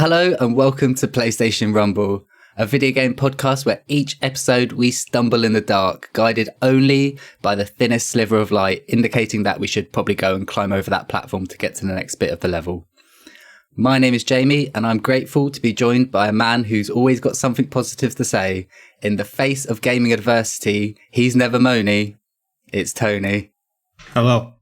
Hello and welcome to PlayStation Rumble, a video game podcast where each episode we stumble in the dark, guided only by the thinnest sliver of light, indicating that we should probably go and climb over that platform to get to the next bit of the level. My name is Jamie, and I'm grateful to be joined by a man who's always got something positive to say. In the face of gaming adversity, he's never moany. It's Tony. Hello.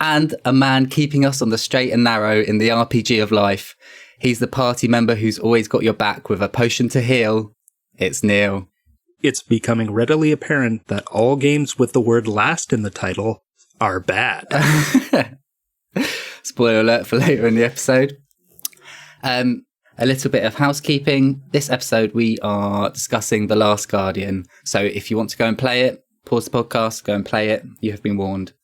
And a man keeping us on the straight and narrow in the RPG of life. He's the party member who's always got your back with a potion to heal. It's Neal. It's becoming readily apparent that all games with the word last in the title are bad. Spoiler alert for later in the episode. A little bit of housekeeping. This episode we are discussing The Last Guardian. So if you want to go and play it, pause the podcast, go and play it. You have been warned.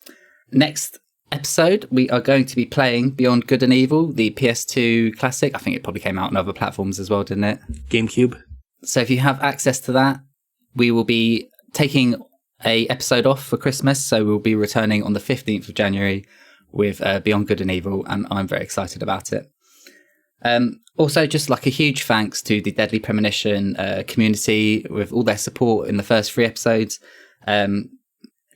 Next episode, we are going to be playing Beyond Good and Evil, the PS2 classic. I think it probably came out on other platforms as well, didn't it? GameCube. So if you have access to that, we will be taking a episode off for Christmas. So we'll be returning on the 15th of January with Beyond Good and Evil, and I'm very excited about it. Also, just like a huge thanks to the Deadly Premonition community with all their support in the first 3 episodes,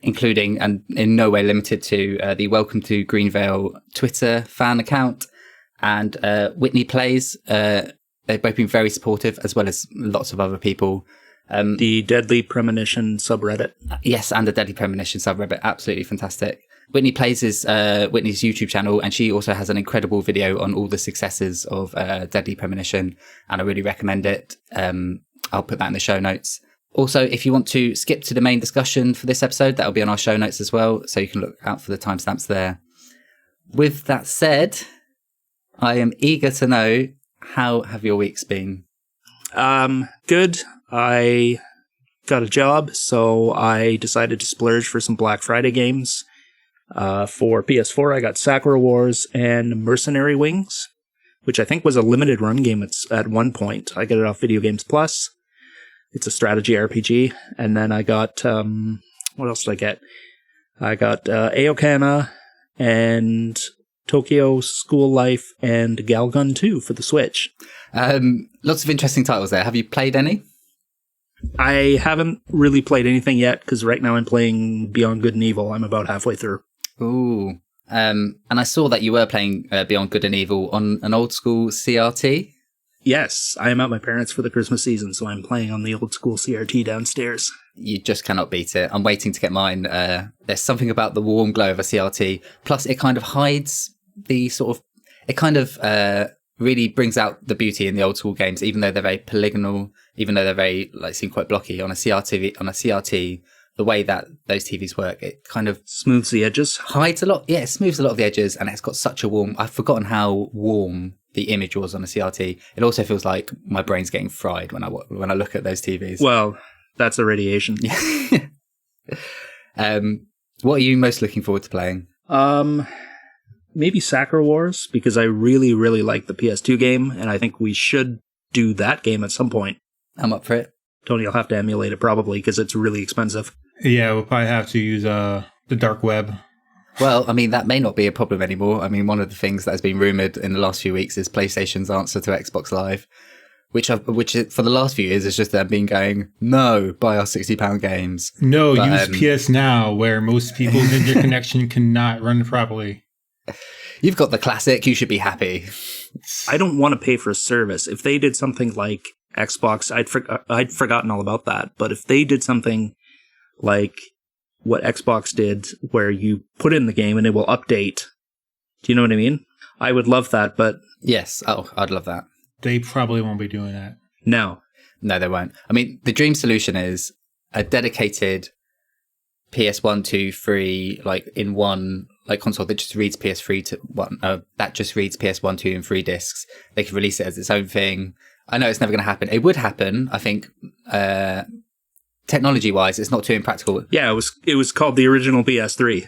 including and in no way limited to the Welcome to Greenvale Twitter fan account and Whitney Plays. They've both been very supportive, as well as lots of other people. The Deadly Premonition subreddit. Yes, and the Deadly Premonition subreddit. Absolutely fantastic. Whitney Plays is Whitney's YouTube channel, and she also has an incredible video on all the successes of Deadly Premonition, and I really recommend it. I'll put that in the show notes. Also, if you want to skip to the main discussion for this episode, that'll be on our show notes as well, so you can look out for the timestamps there. With that said, I am eager to know, how have your weeks been? Good. I got a job, so I decided to splurge for some Black Friday games. For PS4, I got Sakura Wars and Mercenary Wings, which I think was a limited run game at one point. I got it off Video Games Plus. It's a strategy RPG. And then I got, what else did I get? I got Aokana and Tokyo School Life and Galgun 2 for the Switch. Lots of interesting titles there. Have you played any? I haven't really played anything yet, because right now I'm playing Beyond Good and Evil. I'm about halfway through. Ooh. And I saw that you were playing Beyond Good and Evil on an old school CRT. Yes, I am at my parents' for the Christmas season, so I'm playing on the old school CRT downstairs. You just cannot beat it. I'm waiting to get mine. There's something about the warm glow of a CRT. Plus, it kind of hides the sort of... It kind of really brings out the beauty in the old school games, even though they're very polygonal, even though they're very, seem quite blocky. On a CRT, the way that those TVs work, it kind of... Smooths the edges? Hides a lot. Yeah, it smooths a lot of the edges, and it's got such a warm... I've forgotten how warm the image was on a CRT. It also feels like my brain's getting fried when I look at those TVs. Well, that's the radiation. What are you most looking forward to playing? Maybe Sakura Wars, because I really, really like the PS2 game, and I think we should do that game at some point. I'm up for it. Tony will have to emulate it probably, because it's really expensive. Yeah, we'll probably have to use the dark web. Well, I mean, that may not be a problem anymore. I mean, one of the things that has been rumoured in the last few weeks is PlayStation's answer to Xbox Live, which for the last few years is just them being going, no, buy our £60 games. No, use PS Now, where most people's internet connection cannot run properly. You've got the classic, you should be happy. I don't want to pay for a service. If they did something like Xbox, I'd forgotten all about that. But if they did something like what Xbox did, where you put in the game and it will update, do you know what I mean? I would love that, but... Yes, I'd love that. They probably won't be doing that. No, they won't. I mean, the dream solution is a dedicated PS1, 2, 3, in one console that just reads PS3 to one. That just reads PS1, 2, and 3 discs. They could release it as its own thing. I know it's never going to happen. It would happen, I think. Technology-wise, it's not too impractical. Yeah, it was called the original PS3.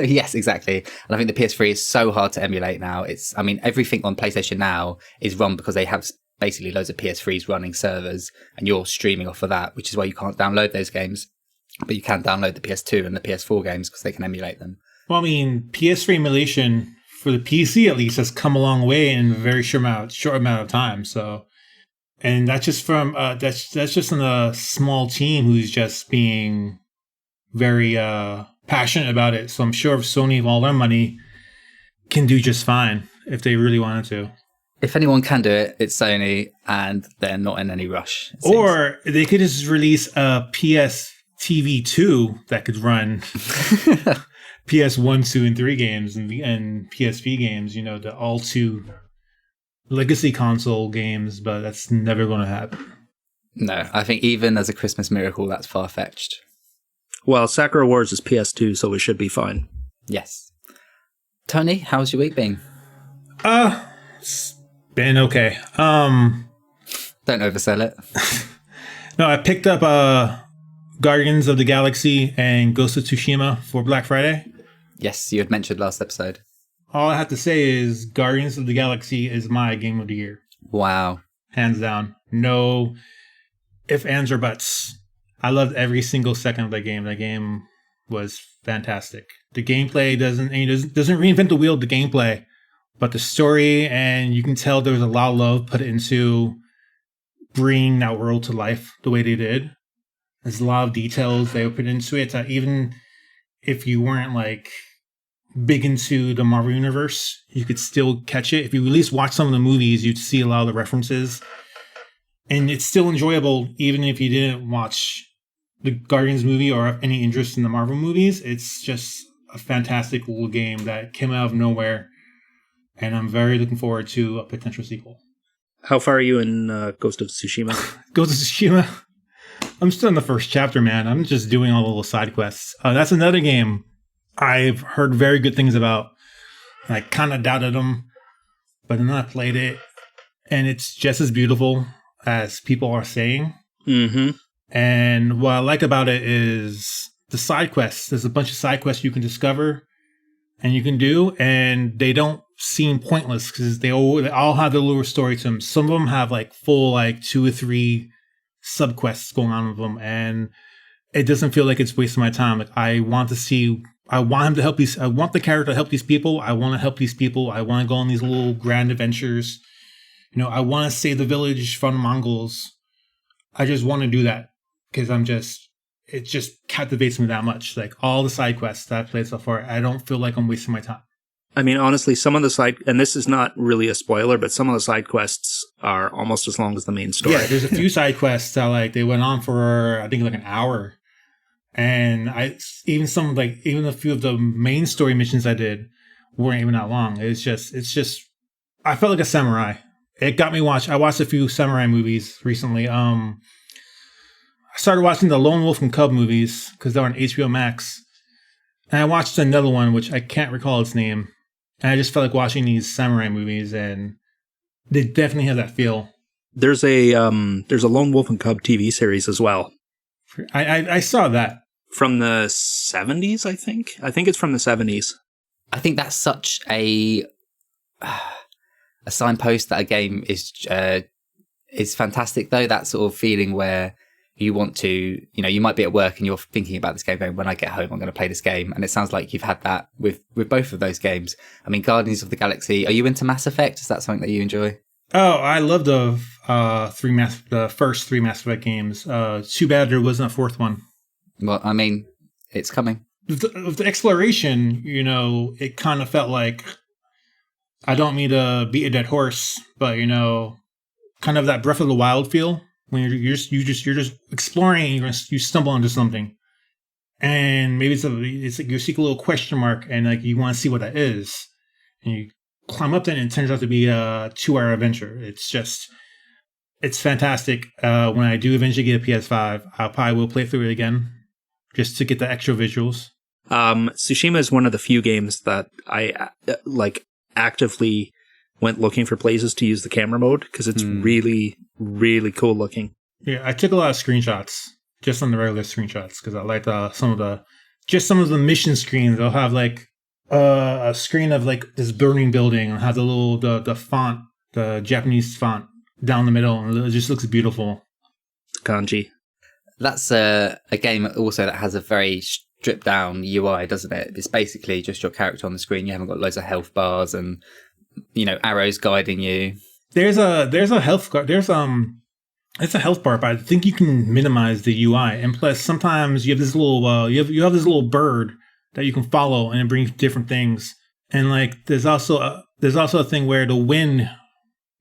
Yes, exactly. And I think the PS3 is so hard to emulate now. Everything on PlayStation Now is run because they have basically loads of PS3s running servers, and you're streaming off of that, which is why you can't download those games. But you can download the PS2 and the PS4 games because they can emulate them. Well, PS3 emulation for the PC at least, has come a long way in a very short amount of time. So, and that's just from that's just in a small team who's just being very passionate about it. So I'm sure if Sony, with all their money, can do just fine if they really wanted to. If anyone can do it, it's Sony, and they're not in any rush. Or they could just release a PS TV 2 that could run PS1, 2, and 3 games and PSP games, the all 2 legacy console games, but that's never going to happen. No, I think even as a Christmas miracle, that's far-fetched. Well, Sakura Wars is PS2, so we should be fine. Yes. Tony, how's your week been? It's been okay. Don't oversell it. No, I picked up Guardians of the Galaxy and Ghost of Tsushima for Black Friday. Yes, you had mentioned last episode. All I have to say is Guardians of the Galaxy is my game of the year. Wow. Hands down. No ifs, ands, or buts. I loved every single second of that game. That game was fantastic. The gameplay doesn't reinvent the wheel of the gameplay, but the story, and you can tell there was a lot of love put into bringing that world to life the way they did. There's a lot of details they put into it. Even if you weren't like big into the Marvel Universe, you could still catch it. If you at least watch some of the movies, you'd see a lot of the references. And it's still enjoyable, even if you didn't watch the Guardians movie or have any interest in the Marvel movies. It's just a fantastic little game that came out of nowhere. And I'm very looking forward to a potential sequel. How far are you in Ghost of Tsushima? Ghost of Tsushima? I'm still in the first chapter, man. I'm just doing all the little side quests. That's another game I've heard very good things about. I kind of doubted them, but then I played it, and it's just as beautiful as people are saying. Mm-hmm. And what I like about it is the side quests. There's a bunch of side quests you can discover and you can do, and they don't seem pointless because they all have their little story to them. Some of them have like full 2 or 3 sub quests going on with them, and it doesn't feel like it's wasting my time. Like I want him to help I want the character to help these people. I want to help these people. I want to go on these little grand adventures. I want to save the village from the Mongols. I just want to do that because it just captivates me that much. Like all the side quests that I've played so far, I don't feel like I'm wasting my time. I mean, honestly, some of the and this is not really a spoiler, but some of the side quests are almost as long as the main story. Yeah, there's a few side quests that they went on for, I think, an hour. And even a few of the main story missions I did weren't even that long. It's just, I felt like a samurai. It got me I watched a few samurai movies recently. I started watching the Lone Wolf and Cub movies because they're on HBO Max. And I watched another one, which I can't recall its name. And I just felt like watching these samurai movies, and they definitely have that feel. There's a Lone Wolf and Cub TV series as well. I saw that. From the 70s, I think. I think it's from the 70s. I think that's such a signpost that a game is fantastic, though. That sort of feeling where you want to, you might be at work and you're thinking about this game going, when I get home, I'm going to play this game. And it sounds like you've had that with both of those games. I mean, Guardians of the Galaxy, are you into Mass Effect? Is that something that you enjoy? Oh, I love the first 3 Mass Effect games. Too bad there wasn't a 4th one. Well, I mean, it's coming. With the exploration, it kind of felt like, I don't mean to beat a dead horse, but kind of that Breath of the Wild feel when you're just exploring and you stumble onto something, and maybe it's like you seek a little question mark and you want to see what that is, and you climb up there and it turns out to be a 2-hour adventure. It's fantastic. When I do eventually get a PS5, I probably will play through it again just to get the extra visuals. Tsushima is one of the few games that I actively went looking for places to use the camera mode because it's really, really cool looking. Yeah, I took a lot of screenshots, just on the regular screenshots, because I like some of the mission screens. They'll have a screen of this burning building and have the font, the Japanese font down the middle, and it just looks beautiful. Kanji. That's a game also that has a very stripped down UI, doesn't it? It's basically just your character on the screen. You haven't got loads of health bars and, arrows guiding you. There's a health bar. It's a health bar, but I think you can minimize the UI. And plus, sometimes you have this little you have this little bird that you can follow, and it brings different things. And like, there's also a thing where the wind,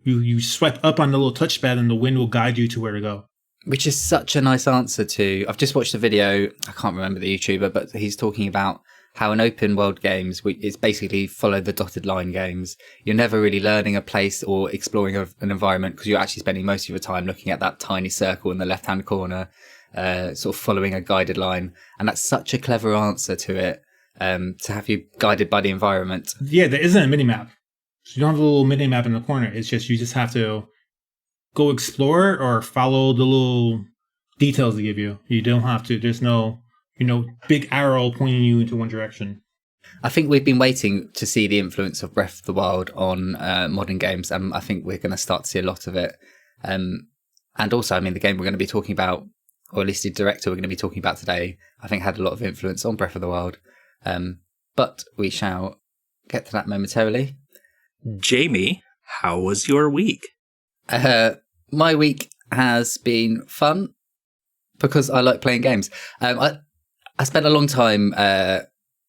you swipe up on the little touchpad, and the wind will guide you to where to go. Which is such a nice answer to... I've just watched a video, I can't remember the YouTuber, but he's talking about how in open world games, it's basically follow the dotted line games. You're never really learning a place or exploring an environment because you're actually spending most of your time looking at that tiny circle in the left-hand corner, sort of following a guided line. And that's such a clever answer to it, to have you guided by the environment. Yeah, there isn't a mini-map. So you don't have a little mini-map in the corner. It's just, you just have to go explore or follow the little details they give you. You don't have to. There's no, big arrow pointing you into one direction. I think we've been waiting to see the influence of Breath of the Wild on modern games, and I think we're going to start to see a lot of it. And also, the game we're going to be talking about, or at least the director we're going to be talking about today, I think had a lot of influence on Breath of the Wild. But we shall get to that momentarily. Jamie, how was your week? My week has been fun because I like playing games. I spent a long time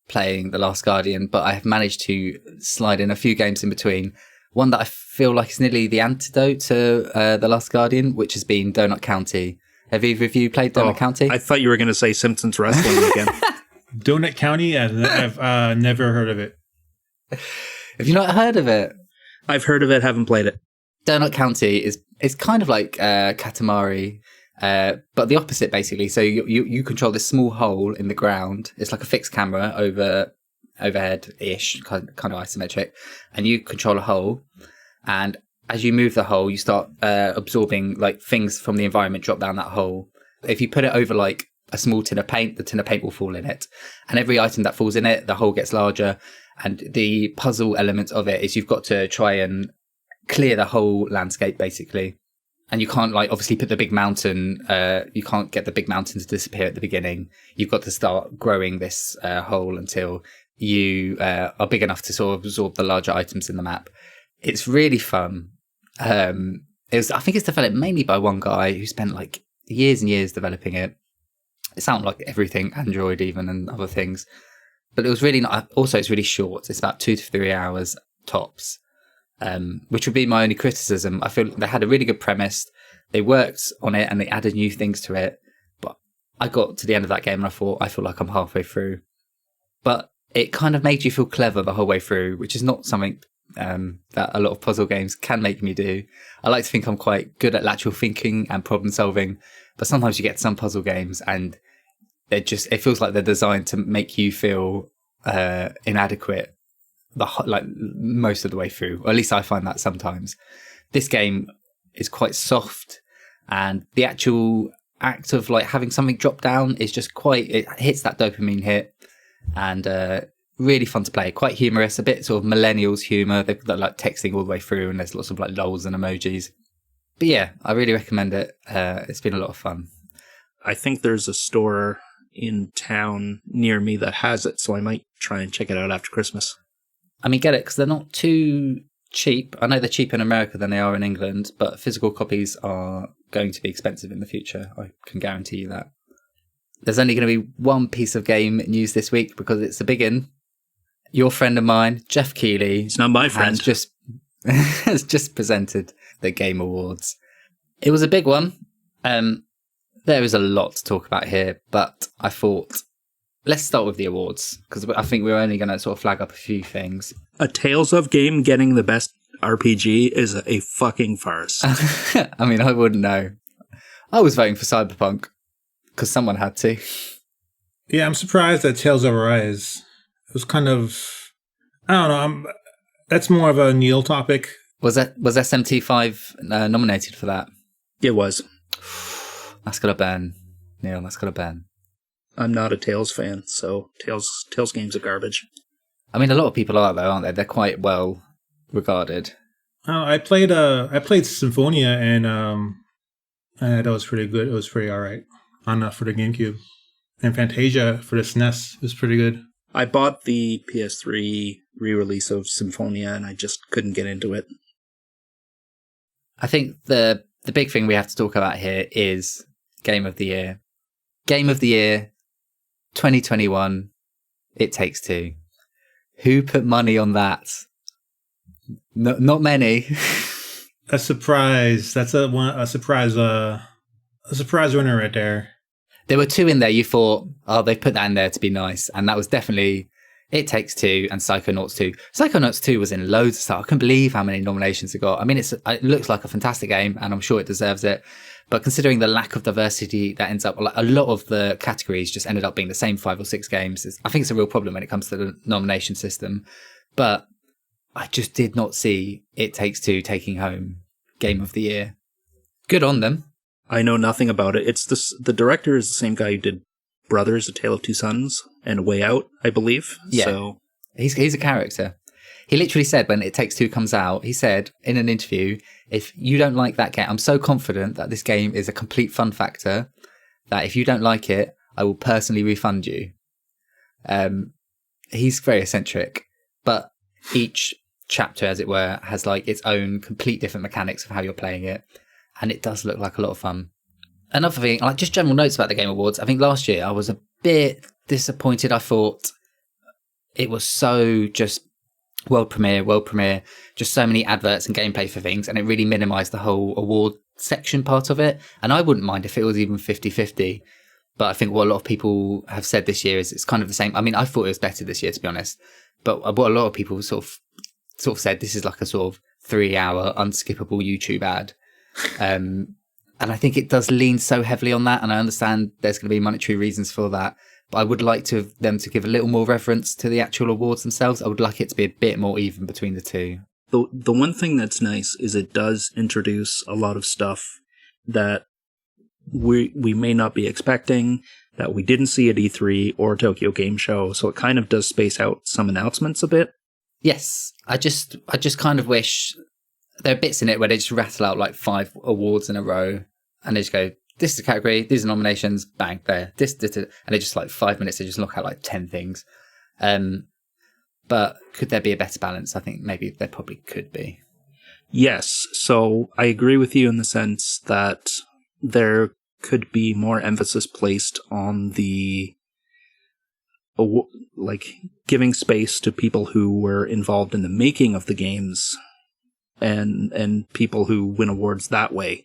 playing The Last Guardian, but I have managed to slide in a few games in between. One that I feel like is nearly the antidote to The Last Guardian, which has been Donut County. Have either of you played Donut County? I thought you were going to say Simpsons Wrestling again. Donut County? I've never heard of it. Have you not heard of it? I've heard of it, haven't played it. Donut County is kind of like Katamari, but the opposite, basically. So you control this small hole in the ground. It's like a fixed camera overhead-ish, kind of isometric, and you control a hole. And as you move the hole, you start absorbing like things from the environment drop down that hole. If you put it over like a small tin of paint, the tin of paint will fall in it. And every item that falls in it, the hole gets larger. And the puzzle element of it is you've got to try and clear the whole landscape, basically. And you can't, obviously put the big mountain, you can't get the big mountain to disappear at the beginning. You've got to start growing this hole until you are big enough to sort of absorb the larger items in the map. It's really fun. I think it's developed mainly by one guy who spent years and years developing it. It sounds like everything, Android even, and other things. But it was really not. Also, it's really short. It's about 2 to 3 hours tops, which would be my only criticism. I feel they had a really good premise. They worked on it and they added new things to it. But I got to the end of that game and I feel like I'm halfway through. But it kind of made you feel clever the whole way through, which is not something that a lot of puzzle games can make me do. I like to think I'm quite good at lateral thinking and problem solving, but sometimes you get some puzzle games and it feels like they're designed to make you feel inadequate most of the way through, or at least I find that sometimes. This game is quite soft, and the actual act of having something drop down is just it hits that dopamine hit, and really fun to play. Quite humorous, a bit sort of millennials humor. They've got texting all the way through, and there's lots of lols and emojis. But yeah, I really recommend it. It's been a lot of fun. I think there's a store in town near me that has it, so I might try and check it out after Christmas. Get it, because they're not too cheap. I know they're cheaper in America than they are in England, but physical copies are going to be expensive in the future. I can guarantee you that. There's only going to be one piece of game news this week because it's a big one. Your friend of mine, Jeff Keighley. It's not my friend. Has just presented the Game Awards. It was a big one. There is a lot to talk about here, but I thought let's start with the awards because I think we're only going to sort of flag up a few things. A Tales of game getting the best RPG is a fucking farce. I wouldn't know. I was voting for Cyberpunk because someone had to. Yeah, I'm surprised that Tales of Arise. It was kind of, I don't know. That's more of a Neal topic. Was SMT5 nominated for that? It was. That's gonna burn, Neal. That's gonna burn. I'm not a Tales fan, so Tales games are garbage. A lot of people are though, aren't they? They're quite well regarded. Oh, I played Symphonia and that was pretty good. It was pretty all right for the GameCube. And Fantasia for the SNES was pretty good. I bought the PS3 re-release of Symphonia, and I just couldn't get into it. I think the big thing we have to talk about here is Game of the Year. Game of the Year 2021, It Takes Two. Who put money on that? Not many. A surprise. That's a surprise winner right there. There were two in there you thought, oh, they put that in there to be nice. And that was definitely It Takes Two and Psychonauts 2. Psychonauts 2 was in loads of stuff. I can't believe how many nominations it got. I mean, it looks like a fantastic game and I'm sure it deserves it. But considering the lack of diversity that ends up, like a lot of the categories just ended up being the same 5 or 6 games. I think it's a real problem when it comes to the nomination system. But I just did not see It Takes Two taking home Game of the Year. Good on them. I know nothing about it. The director is the same guy who did Brothers, A Tale of Two Sons, and A Way Out, I believe. Yeah. So he's a character. He literally said when It Takes Two comes out, he said in an interview, if you don't like that game, I'm so confident that this game is a complete fun factor that if you don't like it, I will personally refund you. He's very eccentric, but each chapter, as it were, has like its own complete different mechanics of how you're playing it. And it does look like a lot of fun. Another thing, like just general notes about the Game Awards. I think last year I was a bit disappointed. I thought it was so just world premiere, just so many adverts and gameplay for things. And it really minimized the whole award section part of it. And I wouldn't mind if it was even 50-50. But I think what a lot of people have said this year is it's kind of the same. I mean, I thought it was better this year, to be honest. But what a lot of people sort of said, this is like a sort of 3-hour unskippable YouTube ad. And I think it does lean so heavily on that, and I understand there's going to be monetary reasons for that, but I would like them to give a little more reference to the actual awards themselves. I would like it to be a bit more even between the two. The one thing that's nice is it does introduce a lot of stuff that we may not be expecting, that we didn't see at E3 or Tokyo Game Show, so it kind of does space out some announcements a bit. Yes, I just kind of wish there are bits in it where they just rattle out like 5 awards in a row and they just go, this is the category, these are nominations, bang, there, this, and they just like 5 minutes, they just knock out like 10 things. But could there be a better balance? I think maybe there probably could be. Yes, so I agree with you in the sense that there could be more emphasis placed on the like giving space to people who were involved in the making of the games and people who win awards that way.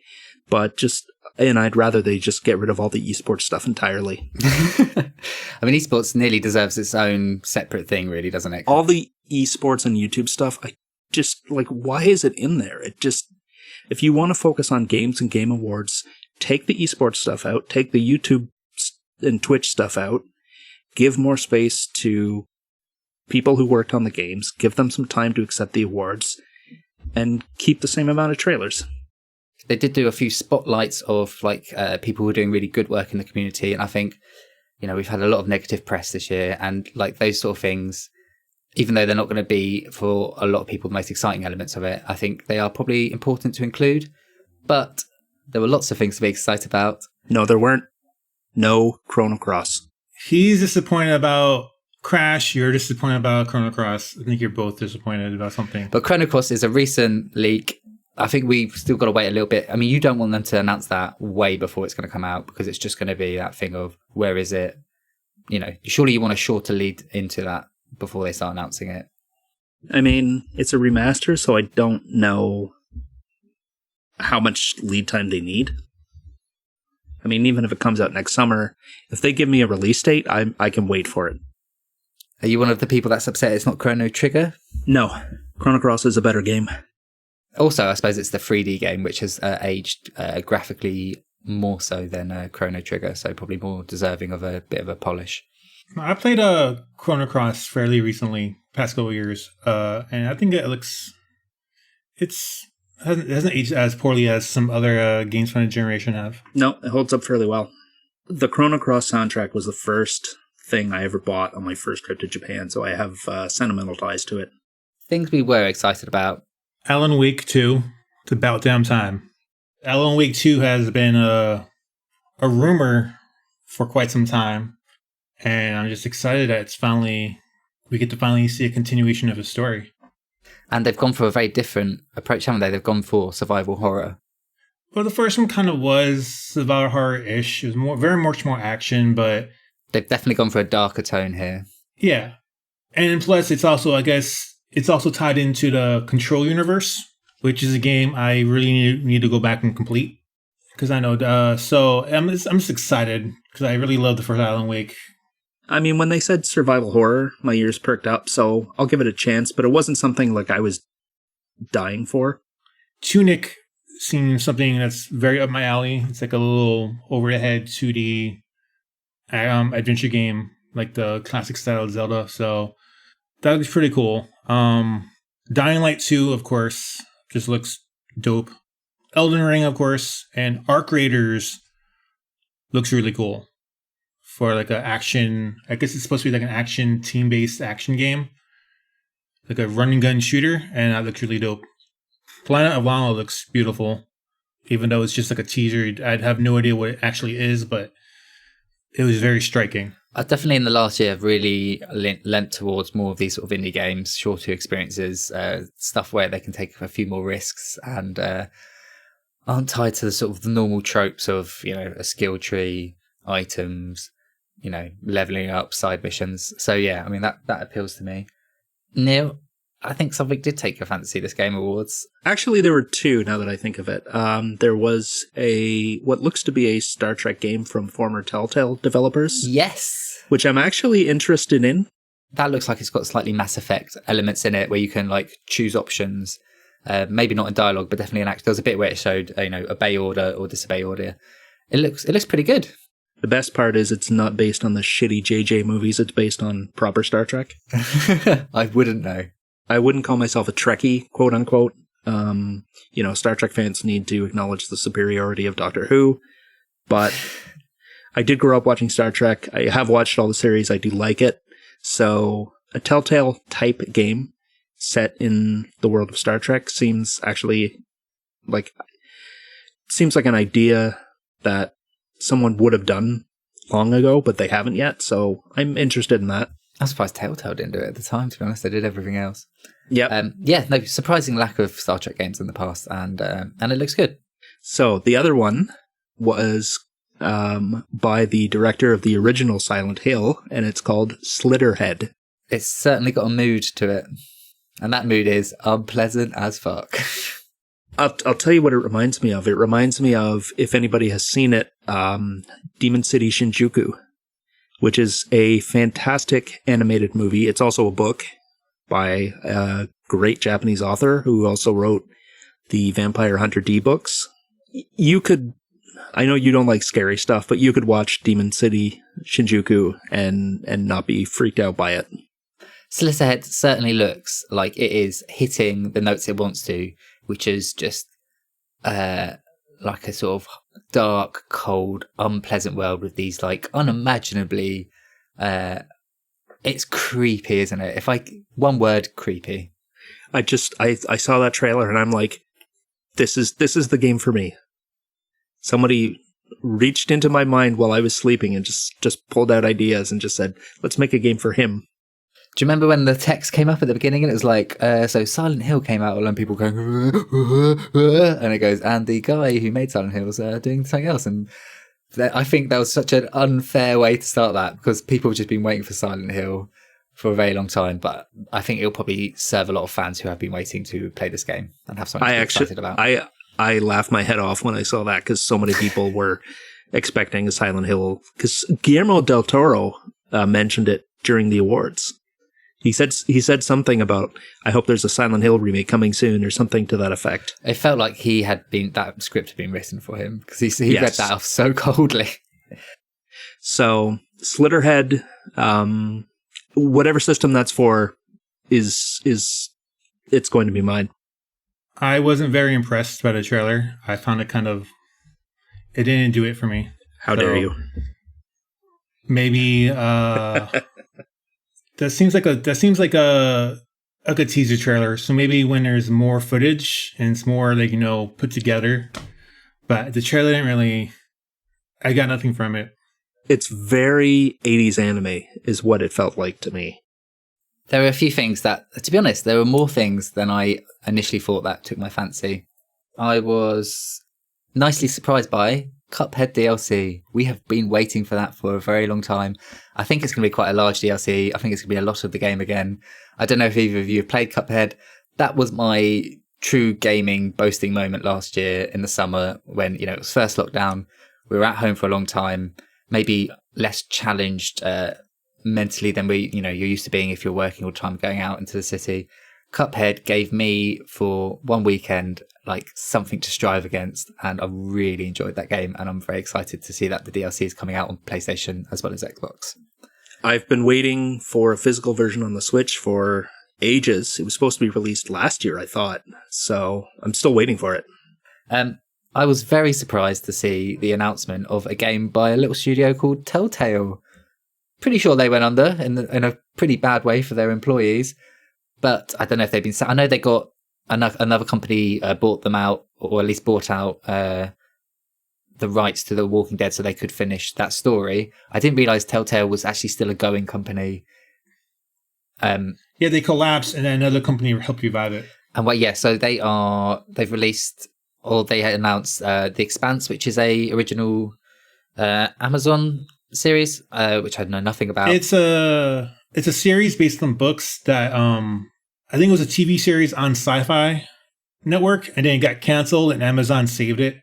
And I'd rather they just get rid of all the esports stuff entirely. I mean, esports nearly deserves its own separate thing, really, doesn't it? All the esports and YouTube stuff, I just, like, why is it in there? It just, if you want to focus on games and game awards, take the esports stuff out, take the YouTube and Twitch stuff out, give more space to people who worked on the games, give them some time to accept the awards, and keep the same amount of trailers. They did do a few spotlights of like people who are doing really good work in the community, and I think, you know, we've had a lot of negative press this year, and like those sort of things, even though they're not going to be for a lot of people the most exciting elements of it, I think they are probably important to include. But there were lots of things to be excited about. No, there weren't. No Chrono Cross. He's disappointed about Crash, you're disappointed about Chrono Cross. I think you're both disappointed about something. But Chrono Cross is a recent leak. I think we've still got to wait a little bit. I mean, you don't want them to announce that way before it's going to come out, because it's just going to be that thing of, where is it? You know, surely you want a shorter lead into that before they start announcing it. I mean, it's a remaster, so I don't know how much lead time they need. I mean, even if it comes out next summer, if they give me a release date, I can wait for it. Are you one of the people that's upset it's not Chrono Trigger? No. Chrono Cross is a better game. Also, I suppose it's the 3D game, which has aged graphically more so than Chrono Trigger, so probably more deserving of a bit of a polish. I played Chrono Cross fairly recently, past couple of years, and I think it hasn't aged as poorly as some other games from the generation have. No, it holds up fairly well. The Chrono Cross soundtrack was the first thing I ever bought on my first trip to Japan, so I have sentimental ties to it. Things we were excited about. Alan Wake 2, it's about damn time. Alan Wake 2 has been a rumor for quite some time. And I'm just excited that we get to finally see a continuation of the story. And they've gone for a very different approach, haven't they? They've gone for survival horror. Well, the first one kind of was survival horror-ish. It was very much more action, but They've definitely gone for a darker tone here. yeah. And plus, it's also, I guess, it's also tied into the Control universe, which is a game I really need to go back and complete. Because I know, so I'm just excited because I really love the first Alan Wake. I mean, when they said survival horror, my ears perked up, so I'll give it a chance, but it wasn't something like I was dying for. Tunic seems something that's very up my alley. It's like a little over-the-head 2D adventure game, like the classic style of Zelda, so that looks pretty cool. Dying Light 2, of course, just looks dope. Elden Ring, of course, and Arc Raiders looks really cool. For like an action, I guess it's supposed to be like an action, team-based action game. Like a run and gun shooter, and that looks really dope. Planet of Lana looks beautiful. Even though it's just like a teaser, I'd have no idea what it actually is, but it was very striking. I definitely in the last year have really lent towards more of these sort of indie games, shorter experiences, stuff where they can take a few more risks and aren't tied to the sort of the normal tropes of, a skill tree, items, leveling up, side missions. So yeah, I mean, that appeals to me. Neal, I think something did take your fancy this Game Awards. Actually, there were two, now that I think of it. There was what looks to be a Star Trek game from former Telltale developers. Yes! Which I'm actually interested in. That looks like it's got slightly Mass Effect elements in it, where you can, choose options. Maybe not in dialogue, but definitely in action. There was a bit where it showed, obey order or disobey order. It looks pretty good. The best part is it's not based on the shitty JJ movies. It's based on proper Star Trek. I wouldn't know. I wouldn't call myself a Trekkie, quote unquote. Star Trek fans need to acknowledge the superiority of Doctor Who. But I did grow up watching Star Trek. I have watched all the series. I do like it. So a Telltale type game set in the world of Star Trek seems like an idea that someone would have done long ago, but they haven't yet. So I'm interested in that. I'm surprised Telltale didn't do it at the time, to be honest. They did everything else. Yep. Surprising lack of Star Trek games in the past, and it looks good. So the other one was by the director of the original Silent Hill, and it's called Slitterhead. It's certainly got a mood to it, and that mood is unpleasant as fuck. I'll tell you what it reminds me of. It reminds me of, if anybody has seen it, Demon City Shinjuku, which is a fantastic animated movie. It's also a book by a great Japanese author who also wrote the Vampire Hunter D books. I know you don't like scary stuff, but you could watch Demon City Shinjuku and not be freaked out by it. Slitterhead certainly looks like it is hitting the notes it wants to, which is just like a sort of dark, cold, unpleasant world with these unimaginably it's creepy, isn't it? One word, creepy. I saw that trailer and I'm like, this is the game for me. Somebody reached into my mind while I was sleeping and just pulled out ideas and just said, let's make a game for him. Do you remember when the text came up at the beginning and it was like, so Silent Hill came out and people going, and it goes, and the guy who made Silent Hill was doing something else. And I think that was such an unfair way to start that, because people have just been waiting for Silent Hill for a very long time. But I think it'll probably serve a lot of fans who have been waiting to play this game and have something to be excited about. I laughed my head off when I saw that, because so many people were expecting a Silent Hill, because Guillermo del Toro mentioned it during the awards. He said something about, I hope there's a Silent Hill remake coming soon, or something to that effect. It felt like that script had been written for him, because he read that off so coldly. So Slitterhead, whatever system that's for, is it's going to be mine. I wasn't very impressed by the trailer. I found it it didn't do it for me. How dare you? Maybe that seems like a good teaser trailer. So maybe when there's more footage and it's more put together. But the trailer didn't really. I got nothing from it. It's very 80s anime is what it felt like to me. There are a few things that, to be honest, there were more things than I initially thought that took my fancy. I was nicely surprised by Cuphead DLC. We have been waiting for that for a very long time. I think it's going to be quite a large DLC. I think it's going to be a lot of the game again. I don't know if either of you have played Cuphead. That was my true gaming boasting moment last year in the summer when, it was first lockdown. We were at home for a long time, maybe less challenged mentally than you're used to being if you're working all the time, going out into the city. Cuphead gave me for one weekend like something to strive against, and I really enjoyed that game, and I'm very excited to see that the DLC is coming out on PlayStation as well as Xbox. I've been waiting for a physical version on the Switch for ages. It was supposed to be released last year, I thought, so I'm still waiting for it. I was very surprised to see the announcement of a game by a little studio called Telltale. Pretty sure they went under in a pretty bad way for their employees, but I don't know if they've been... I know they got another company bought them out, or at least bought out the rights to The Walking Dead so they could finish that story. I didn't realise Telltale was actually still a going company. Yeah, they collapsed and then another company helped revive it. And so they've released, or they had announced The Expanse, which is a original Amazon series, which I know nothing about. It's a series based on books that I think it was a TV series on Sci-Fi Network, and then it got canceled and Amazon saved it.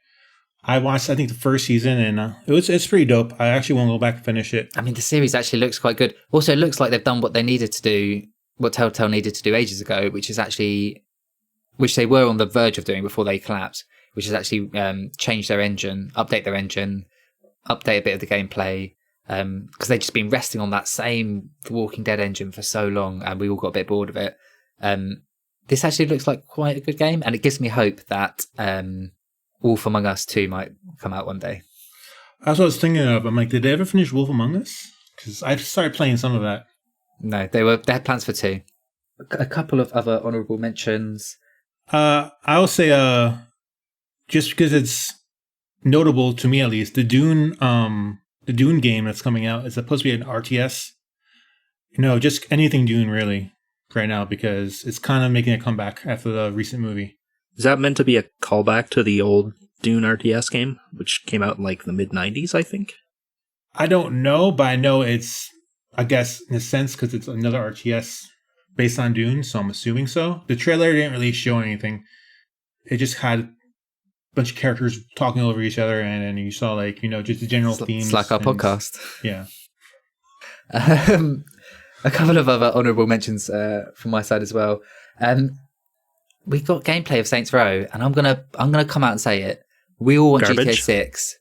I watched, I think, the first season, and it's pretty dope. I actually want to go back and finish it. I mean, the series actually looks quite good. Also, it looks like they've done what they needed to do, what Telltale needed to do ages ago, which they were on the verge of doing before they collapsed, which is actually change their engine, update a bit of the gameplay, because they've just been resting on that same The Walking Dead engine for so long, and we all got a bit bored of it. This actually looks like quite a good game, and it gives me hope that Wolf Among Us 2 might come out one day. That's what I was thinking of. I'm like, did they ever finish Wolf Among Us? Because I started playing some of that. No, they had plans for 2. A couple of other honourable mentions. I will say, just because it's notable to me at least, the Dune game that's coming out is supposed to be an RTS. Just anything Dune really right now, because it's kind of making a comeback after the recent movie. Is that meant to be a callback to the old Dune RTS game, which came out in like the mid-90s, I think? I don't know, but I know it's, I guess, in a sense, because it's another RTS based on Dune, so I'm assuming so. The trailer didn't really show anything. It just had a bunch of characters talking over each other, and then you saw, just the general themes. It's like our podcast. Yeah. A couple of other honourable mentions from my side as well. We got gameplay of Saints Row, and I'm gonna come out and say it. We all want Garbage. GTA 6.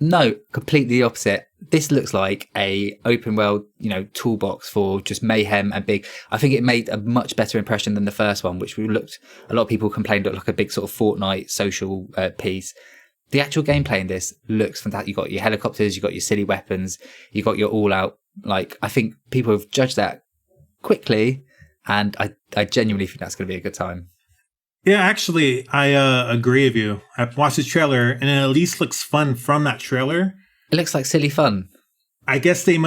No, completely the opposite. This looks like a open world, toolbox for just mayhem and big. I think it made a much better impression than the first one, which a lot of people complained looked like a big sort of Fortnite social piece. The actual gameplay in this looks fantastic. You got your helicopters, you got your silly weapons, you got your all out. I think people have judged that quickly, and I genuinely think that's going to be a good time. Yeah, actually, I agree with you. I watched the trailer, and it at least looks fun from that trailer. It looks like silly fun. I guess they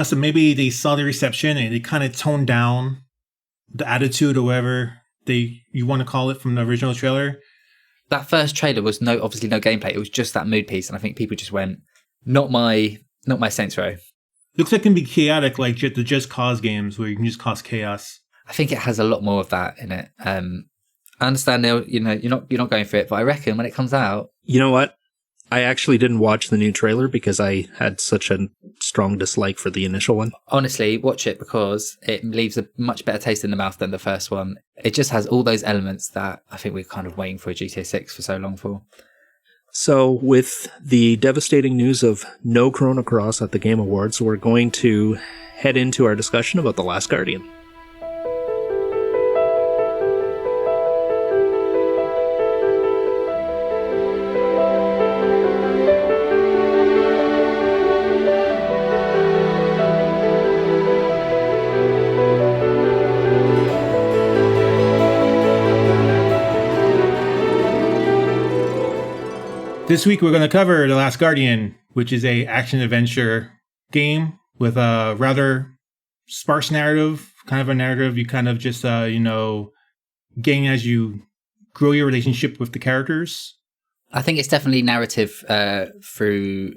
saw the reception, and they kind of toned down the attitude or whatever you want to call it from the original trailer. That first trailer was obviously no gameplay. It was just that mood piece, and I think people just went, not my Saints Row. Looks like it can be chaotic, like the Just Cause games, where you can just cause chaos. I think it has a lot more of that in it. I understand, Neal, you're not going for it, but I reckon when it comes out... You know what? I actually didn't watch the new trailer because I had such a strong dislike for the initial one. Honestly, watch it because it leaves a much better taste in the mouth than the first one. It just has all those elements that I think we're kind of waiting for a GTA 6 for so long for. So, with the devastating news of no Chrono Cross at the Game Awards, we're going to head into our discussion about The Last Guardian. This week we're going to cover The Last Guardian, which is a action-adventure game with a rather sparse narrative, kind of a narrative you kind of just, gain as you grow your relationship with the characters. I think it's definitely narrative through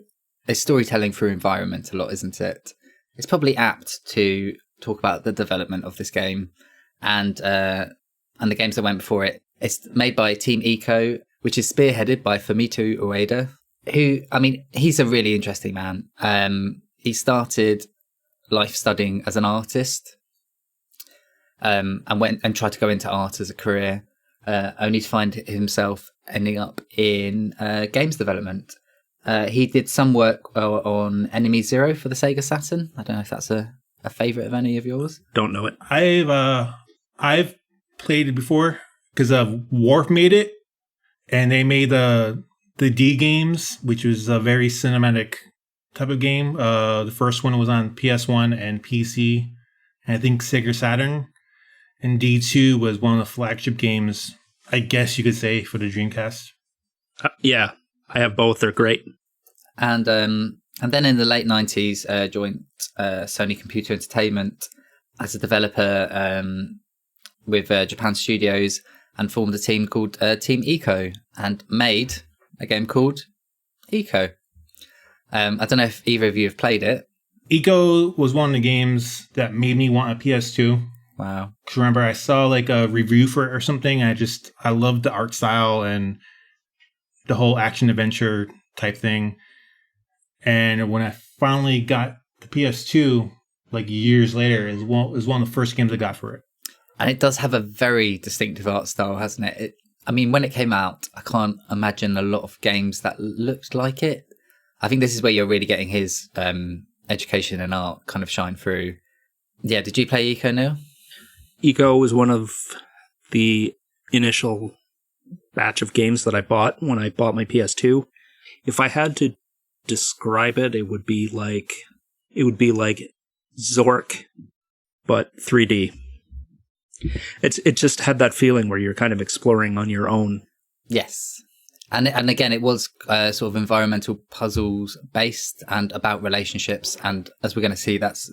it's storytelling through environment a lot, isn't it? It's probably apt to talk about the development of this game and the games that went before it. It's made by Team Eco, which is spearheaded by Fumito Ueda, who, I mean, he's a really interesting man. He started life studying as an artist and went and tried to go into art as a career, only to find himself ending up in games development. He did some work on Enemy Zero for the Sega Saturn. I don't know if that's a favorite of any of yours. Don't know it. I've played it before because Warp made it, and they made the D games, which was a very cinematic type of game. The first one was on PS1 and PC, and I think Sega Saturn. And D2 was one of the flagship games, I guess you could say, for the Dreamcast. Yeah, I have both. They're great. And then in the late 90s, joined Sony Computer Entertainment as a developer with Japan Studios and formed a team called Team Eco and made a game called Eco. I don't know if either of you have played it. Eco was one of the games that made me want a PS2. Wow. Because remember, I saw like a review for it or something. I loved the art style and the whole action adventure type thing. And when I finally got the PS2, like years later, is one of the first games I got for it. And it does have a very distinctive art style, hasn't it? I mean, when it came out, I can't imagine a lot of games that looked like it. I think this is where you're really getting his education and art kind of shine through. Yeah, did you play Eco, Neal? Eco was one of the initial batch of games that I bought when I bought my PS2. If I had to describe it, it would be like Zork, but 3D. It just had that feeling where you're kind of exploring on your own. Yes. And again, it was sort of environmental puzzles based and about relationships. And as we're going to see, that's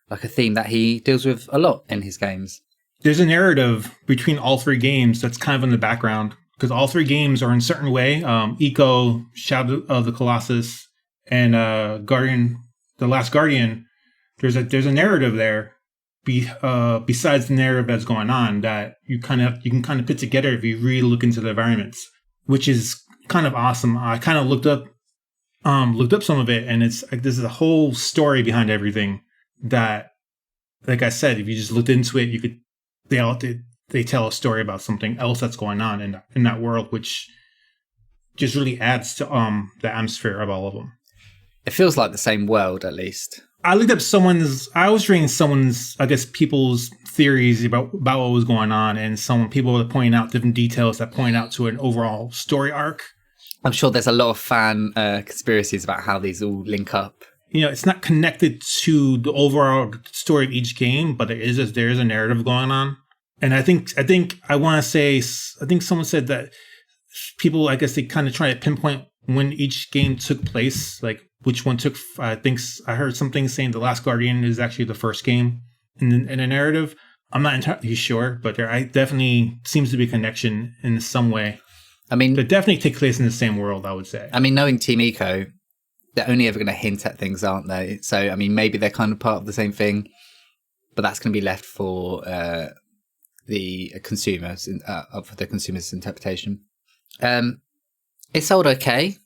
like a theme that he deals with a lot in his games. There's a narrative between all three games that's kind of in the background because all three games are in a certain way. Eco, Shadow of the Colossus, and Guardian, The Last Guardian. There's a narrative there besides the narrative that's going on that you can kind of put together if you really look into the environments, which is kind of awesome. I kind of looked up some of it, and it's like there's a whole story behind everything that, like I said, if you just looked into it, they tell a story about something else that's going on in that world, which just really adds to the atmosphere of all of them. It feels like the same world, at least. I looked up I was reading people's theories about what was going on, and people were pointing out different details that point out to an overall story arc. I'm sure there's a lot of fan conspiracies about how these all link up. It's not connected to the overall story of each game, but there is a narrative going on. And I think someone said that people, I guess they kind of try to pinpoint when each game took place, like which one took. I think I heard something saying The Last Guardian is actually the first game in the narrative. I'm not entirely sure, but there definitely seems to be a connection in some way. I mean, they definitely take place in the same world, I would say. I mean, knowing Team Eco, they're only ever going to hint at things, aren't they? So, I mean, maybe they're kind of part of the same thing, but that's going to be left for the consumers, for the consumer's interpretation. It sold okay,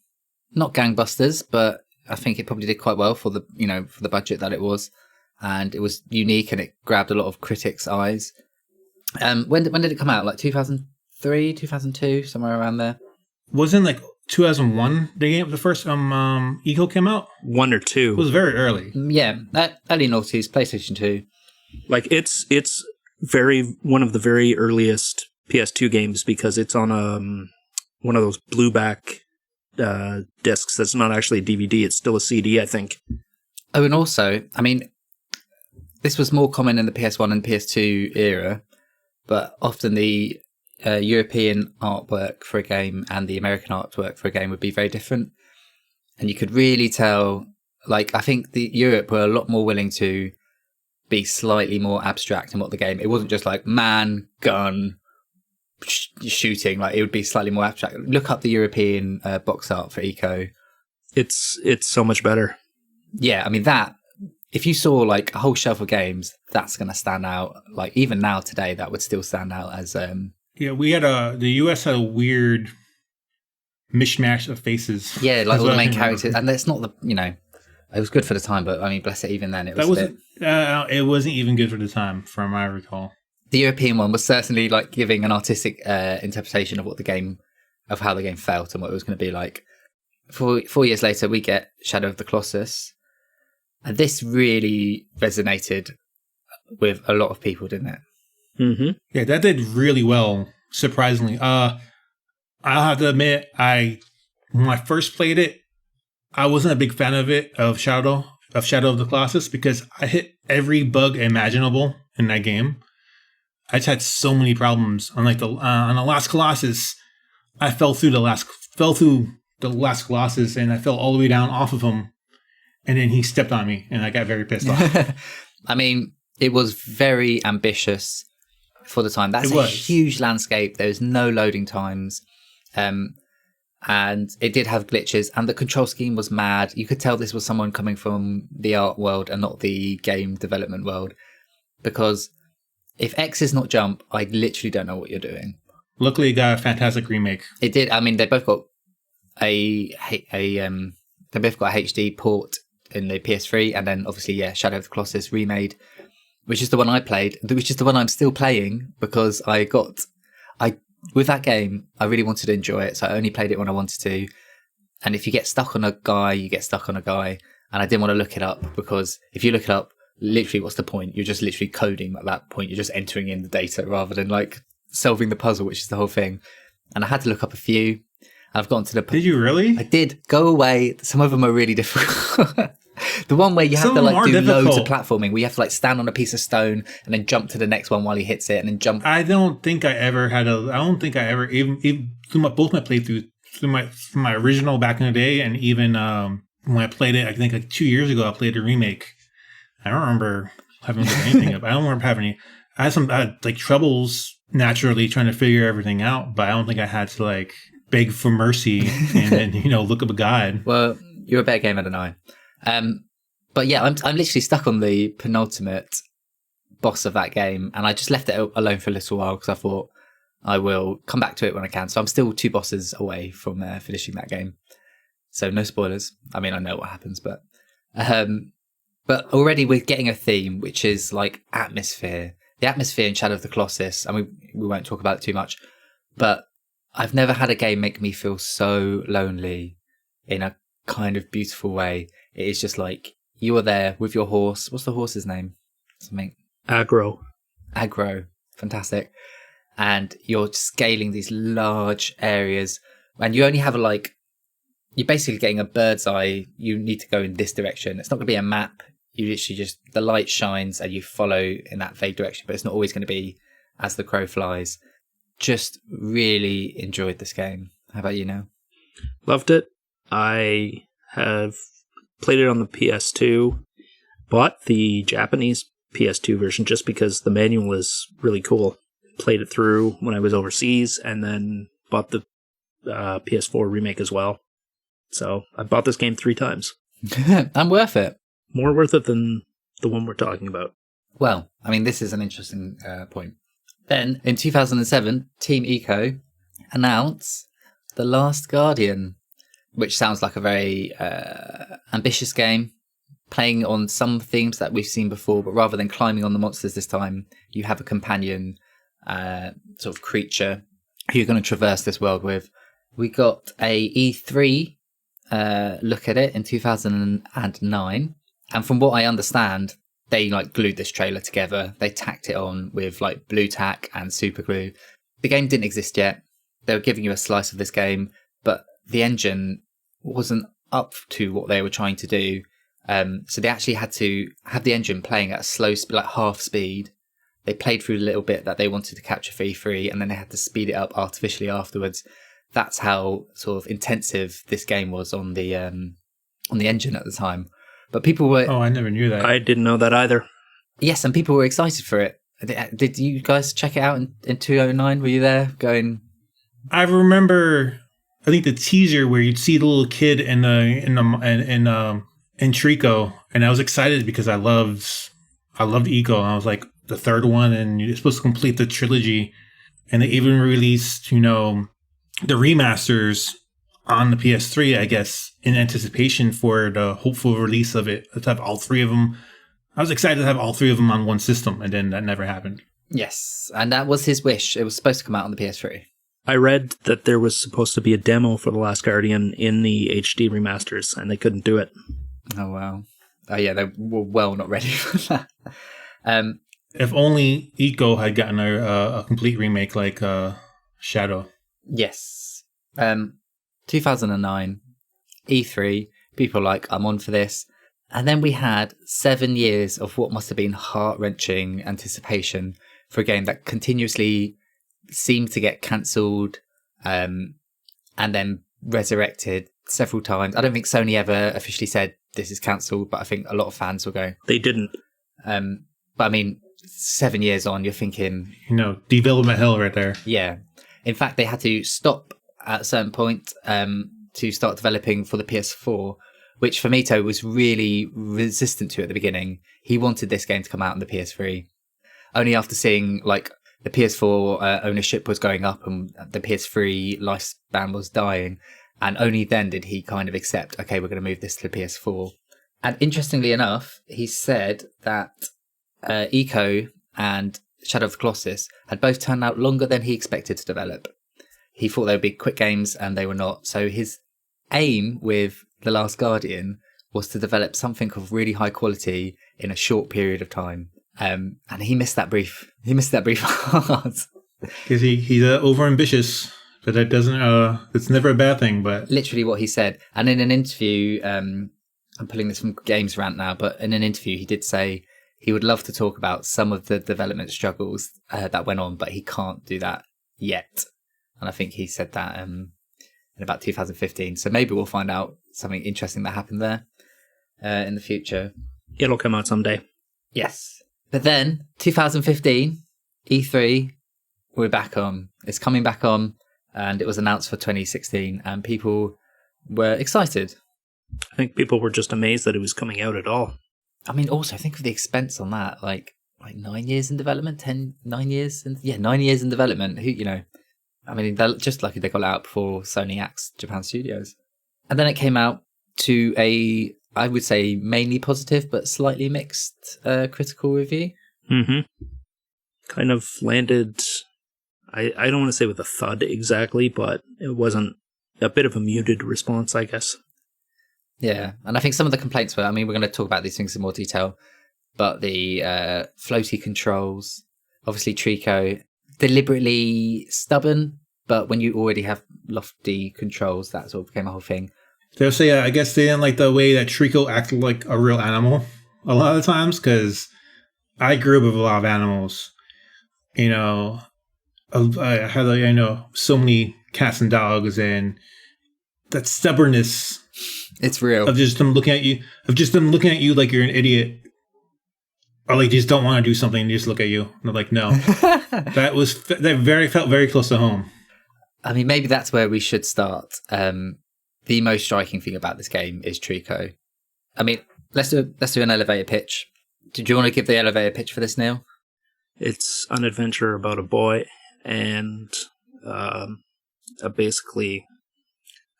not gangbusters, but I think it probably did quite well for the budget that it was, and it was unique and it grabbed a lot of critics' eyes. When did it come out? Like 2003, 2002, somewhere around there. Wasn't like 2001 the first Eco came out? 1 or 2. It was very early. Yeah, early noughties, PlayStation 2. Like it's one of the very earliest PS2 games because it's on one of those blueback discs that's not actually a DVD, it's still a CD, I think. Oh, and also, I mean, this was more common in the PS1 and PS2 era, but often the European artwork for a game and the American artwork for a game would be very different. And you could really tell Like, I think the Europe were a lot more willing to be slightly more abstract in what the game. It wasn't just like man, gun, shooting. Like, it would be slightly more abstract. Look up the European box art for Eco. It's so much better. Yeah, I mean, that, if you saw like a whole shelf of games, that's going to stand out. Like, even now today, that would still stand out as Yeah, the US had a weird mishmash of faces. Yeah, like all the main characters, and it's not it was good for the time, but I mean, bless it, even then it was. It wasn't even good for the time, from what I recall. The European one was certainly like giving an artistic interpretation of how the game felt and what it was going to be like. 4 years later, we get Shadow of the Colossus, and this really resonated with a lot of people, didn't it? Mm-hmm. Yeah, that did really well, surprisingly. I'll have to admit, when I first played it, I wasn't a big fan of Shadow of the Colossus, because I hit every bug imaginable in that game. I just had so many problems. On the last Colossus, I fell through the last Colossus, and I fell all the way down off of him, and then he stepped on me, and I got very pissed off. I mean, it was very ambitious for the time. That's a huge landscape. There's no loading times. And it did have glitches, and the control scheme was mad. You could tell this was someone coming from the art world and not the game development world, because if X is not jump, I literally don't know what you're doing. Luckily, it got a fantastic remake. It did. I mean, they both got a HD port in the PS3, and then obviously, Shadow of the Colossus remade, which is the one I played, which is the one I'm still playing, because with that game, I really wanted to enjoy it, so I only played it when I wanted to. And if you get stuck on a guy, you get stuck on a guy. And I didn't want to look it up, because if you look it up, literally, what's the point? You're just literally coding at that point. You're just entering in the data rather than like solving the puzzle, which is the whole thing. And I had to look up a few. I've gotten to the... Did you really? I did. Go away. Some of them are really difficult. The one where you have to like do loads of platforming, where you have to like stand on a piece of stone and then jump to the next one while he hits it, and then jump. I don't think I ever even through both my playthroughs, from my original back in the day, and even when I played it, I think like 2 years ago, I played the remake. I don't remember having to do anything up. I don't remember having any. I had like troubles naturally trying to figure everything out, but I don't think I had to like beg for mercy and then look up a guide. Well, you're a better gamer than I. But yeah, I'm literally stuck on the penultimate boss of that game, and I just left it alone for a little while because I thought I will come back to it when I can. So I'm still 2 bosses away from finishing that game. So no spoilers. I mean, I know what happens, but already we're getting a theme, which is like atmosphere. The atmosphere in Shadow of the Colossus, I mean, we won't talk about it too much, but I've never had a game make me feel so lonely in a kind of beautiful way. It is just like you are there with your horse. What's the horse's name? Something. Aggro. Fantastic. And you're scaling these large areas, and you only have you're basically getting a bird's eye. You need to go in this direction. It's not going to be a map. You literally just, the light shines and you follow in that vague direction, but it's not always going to be as the crow flies. Just really enjoyed this game. How about you now? Loved it. I have played it on the PS2, bought the Japanese PS2 version just because the manual is really cool. Played it through when I was overseas, and then bought the PS4 remake as well. So I bought this game 3 times. I'm worth it. More worth it than the one we're talking about. Well, I mean, this is an interesting point. Then, in 2007, Team Eco announced The Last Guardian, which sounds like a very ambitious game, playing on some themes that we've seen before, but rather than climbing on the monsters this time, you have a companion sort of creature who you're going to traverse this world with. We got a E3 look at it in 2009, and from what I understand, they glued this trailer together. They tacked it on with blue tack and super glue. The game didn't exist yet. They were giving you a slice of this game, but the engine wasn't up to what they were trying to do. So they actually had to have the engine playing at a slow speed, half speed. They played through the little bit that they wanted to capture for E3, and then they had to speed it up artificially afterwards. That's how sort of intensive this game was on the engine at the time. But people were... Oh, I never knew that. I didn't know that either. Yes, and people were excited for it. Did you guys check it out in 2009? Were you there going... I remember, I think the teaser where you'd see the little kid in Trico, and I was excited because I loved Eco, and I was like the third one, and you're supposed to complete the trilogy, and they even released, the remasters on the PS3, I guess, in anticipation for the hopeful release of it. To have all three of them. I was excited to have all three of them on one system, and then that never happened. Yes, and that was his wish. It was supposed to come out on the PS3. I read that there was supposed to be a demo for The Last Guardian in the HD remasters, and they couldn't do it. Oh, wow. Oh, yeah, they were well not ready for that. If only Eco had gotten a complete remake like Shadow. Yes. 2009, E3, people were like, I'm on for this. And then we had 7 years of what must have been heart-wrenching anticipation for a game that continuously seemed to get cancelled and then resurrected several times. I don't think Sony ever officially said this is cancelled, but I think a lot of fans were going. They didn't. But I mean, 7 years on, you're thinking... development hell right there. Yeah. In fact, they had to stop at a certain point to start developing for the PS4, which Fumito was really resistant to at the beginning. He wanted this game to come out on the PS3. Only after seeing, the PS4 ownership was going up and the PS3 lifespan was dying, and only then did he kind of accept, okay, we're going to move this to the PS4. And interestingly enough, he said that Eco and Shadow of the Colossus had both turned out longer than he expected to develop. He thought they would be quick games, and they were not. So his aim with The Last Guardian was to develop something of really high quality in a short period of time. And he missed that brief. He missed that brief hard. Because he's overambitious, but that doesn't. It's never a bad thing. But literally what he said. And in an interview, I'm pulling this from Games Rant now, but in an interview he did say he would love to talk about some of the development struggles that went on, but he can't do that yet. And I think he said that in about 2015. So maybe we'll find out something interesting that happened there in the future. It'll come out someday. Yes. But then, 2015, E3, we're back on. It's coming back on, and it was announced for 2016, and people were excited. I think people were just amazed that it was coming out at all. I mean, also, think of the expense on that. Like 9 years in development, 9 years? 9 years in development. I mean, they're just lucky they got it out before Sony axed Japan Studios. And then it came out to I would say mainly positive, but slightly mixed critical review. Mm-hmm. Kind of landed, I don't want to say with a thud exactly, but it wasn't a bit of a muted response, I guess. Yeah, and I think some of the complaints were, we're going to talk about these things in more detail, but the floaty controls, obviously Trico, deliberately stubborn, but when you already have lofty controls, that sort of became a whole thing. They'll say, I guess they didn't like the way that Trico acted like a real animal a lot of the times, because I grew up with a lot of animals. I had so many cats and dogs, and that stubbornness. It's real. Of just them looking at you like you're an idiot, or like just don't want to do something and just look at you. And they're like, no. That felt very close to home. I mean, maybe that's where we should start. The most striking thing about this game is Trico. I mean, let's do an elevator pitch. Did you want to give the elevator pitch for this, Neal? It's an adventure about a boy and basically,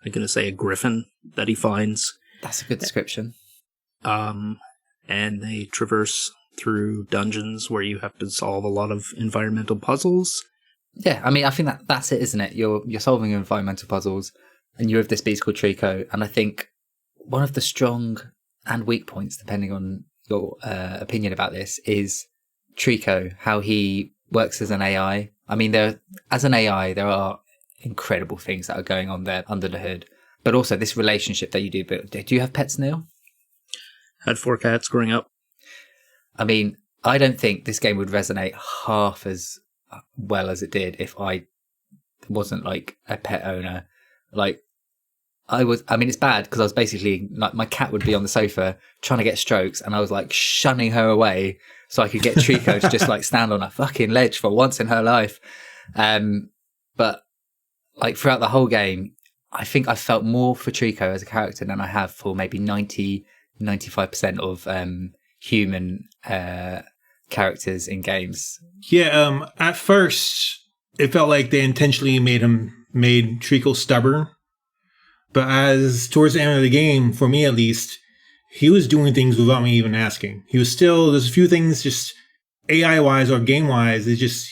I'm going to say a griffin that he finds. That's a good description. And they traverse through dungeons where you have to solve a lot of environmental puzzles. Yeah, I mean, I think that's it, isn't it? You're solving environmental puzzles, and you're with this beast called Trico. And I think one of the strong and weak points, depending on your opinion about this, is Trico, how he works as an AI. I mean, as an AI, there are incredible things that are going on there under the hood. But also this relationship that you do. But do you have pets, Neal? Had 4 cats growing up. I mean, I don't think this game would resonate half as well as it did if I wasn't like a pet owner. Like, it's bad because I was basically like, my cat would be on the sofa trying to get strokes and I was like shunning her away so I could get Trico to just like stand on a fucking ledge for once in her life. But like throughout the whole game, I think I felt more for Trico as a character than I have for maybe 95% of human characters in games. Yeah, at first, it felt like they intentionally made Trico stubborn. But as towards the end of the game, for me at least, he was doing things without me even asking. He was still, there's a few things just AI-wise or game-wise, it's just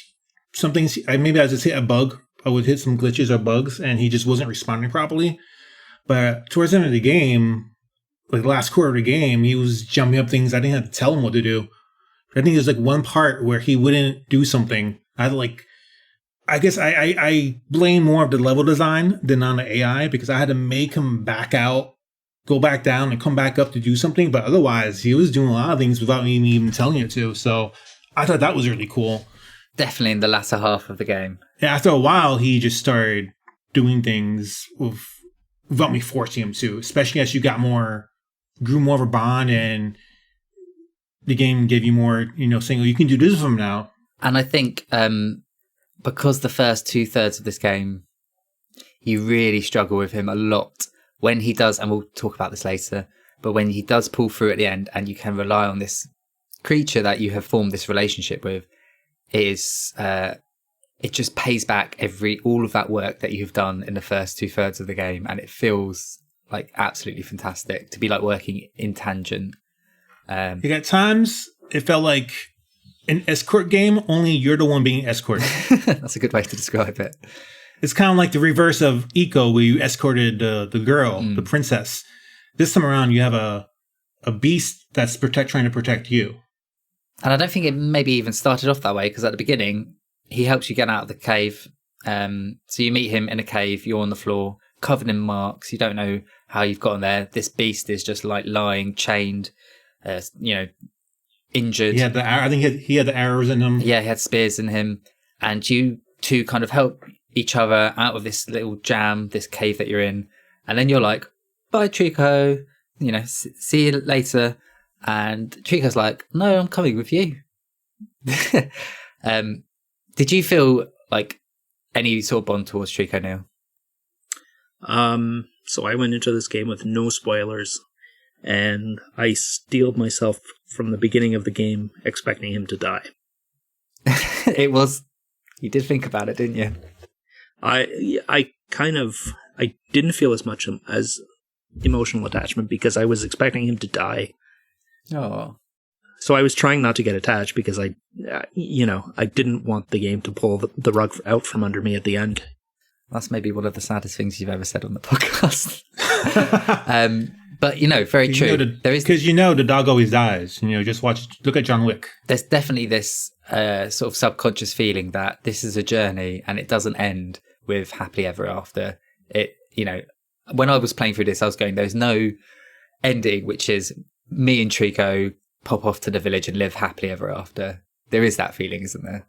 some things, maybe I just hit a bug. I would hit some glitches or bugs, and he just wasn't responding properly. But towards the end of the game, like the last quarter of the game, he was jumping up things. I didn't have to tell him what to do. I think there's like one part where he wouldn't do something. I guess I blame more of the level design than on the AI because I had to make him back out, go back down, and come back up to do something. But otherwise, he was doing a lot of things without me even telling you to. So I thought that was really cool. Definitely in the latter half of the game. Yeah, after a while, he just started doing things without me forcing him to, especially as you grew more of a bond and the game gave you more, saying, oh, you can do this with him now. And I think because the first 2/3 of this game, you really struggle with him a lot when he does, and we'll talk about this later, but when he does pull through at the end and you can rely on this creature that you have formed this relationship with, it just pays back all of that work that you've done in the first 2/3 of the game, and it feels like absolutely fantastic to be like working in tangent. At times it felt like an escort game, only you're the one being escorted. That's a good way to describe it. It's kind of like the reverse of Eco, where you escorted the girl, the princess. This time around, you have a beast that's trying to protect you. And I don't think it maybe even started off that way, because at the beginning, he helps you get out of the cave. So you meet him in a cave, you're on the floor, covered in marks, you don't know how you've gotten there. This beast is just like lying, chained, injured. I think he had the arrows in him. Yeah, he had spears in him. And you two kind of help each other out of this little jam, this cave that you're in. And then you're like, bye, Trico, see you later. And Trico's like, no, I'm coming with you. Did you feel like any sort of bond towards Trico, Neal? So I went into this game with no spoilers, and I steeled myself from the beginning of the game expecting him to die. You did think about it, didn't you? I didn't feel as much as emotional attachment because I was expecting him to die. Oh. So I was trying not to get attached because I didn't want the game to pull the rug out from under me at the end. That's maybe one of the saddest things you've ever said on the podcast. But, very true. Because the dog always dies. Just look at John Wick. There's definitely this sort of subconscious feeling that this is a journey and it doesn't end with happily ever after. When I was playing through this, I was going, there's no ending, which is me and Trico pop off to the village and live happily ever after. There is that feeling, isn't there?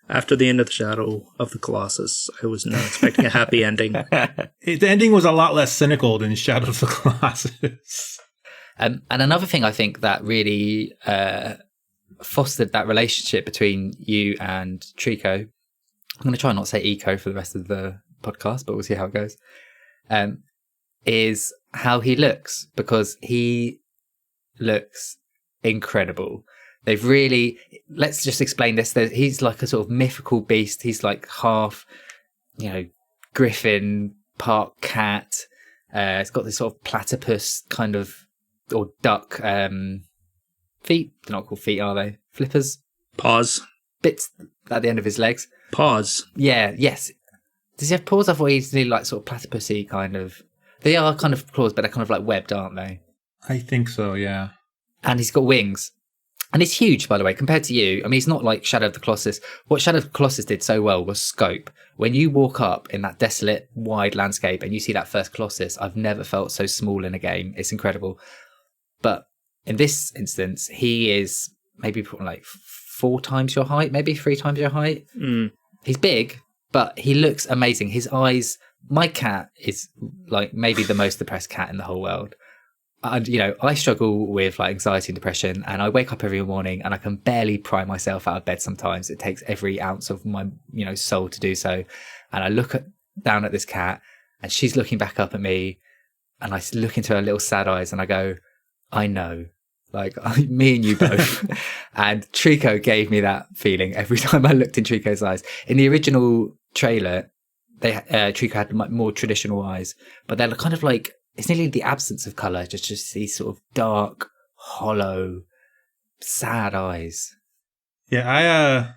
After the end of the Shadow of the Colossus, I was not expecting a happy ending. The ending was a lot less cynical than Shadow of the Colossus. And another thing I think that really fostered that relationship between you and Trico, I'm going to try not to say Eco for the rest of the podcast, but we'll see how it goes, is how he looks, because he looks incredible. They've really, let's just explain this. He's like a sort of mythical beast. He's like half, griffin, part cat. It's got this sort of platypus kind of, or duck feet. They're not called feet, are they? Flippers? Paws. Bits at the end of his legs. Paws. Yeah, yes. Does he have paws? I thought he's like sort of platypusy kind of. They are kind of claws, but they're kind of like webbed, aren't they? I think so, yeah. And he's got wings. And he's huge, by the way, compared to you. I mean, he's not like Shadow of the Colossus. What Shadow of the Colossus did so well was scope. When you walk up in that desolate, wide landscape and you see that first Colossus, I've never felt so small in a game. It's incredible. But in this instance, he is maybe like 4 times your height, maybe 3 times your height. Mm. He's big, but he looks amazing. His eyes My cat is like maybe the most depressed cat in the whole world. And, I struggle with like anxiety and depression, and I wake up every morning and I can barely pry myself out of bed sometimes. It takes every ounce of my, soul to do so. And I look down at this cat, and she's looking back up at me, and I look into her little sad eyes and I go, I know. Like, me and you both. And Trico gave me that feeling every time I looked in Trico's eyes. In the original trailer, Trico had more traditional eyes, but they're kind of like, it's nearly the absence of colour, just these sort of dark, hollow, sad eyes. Yeah,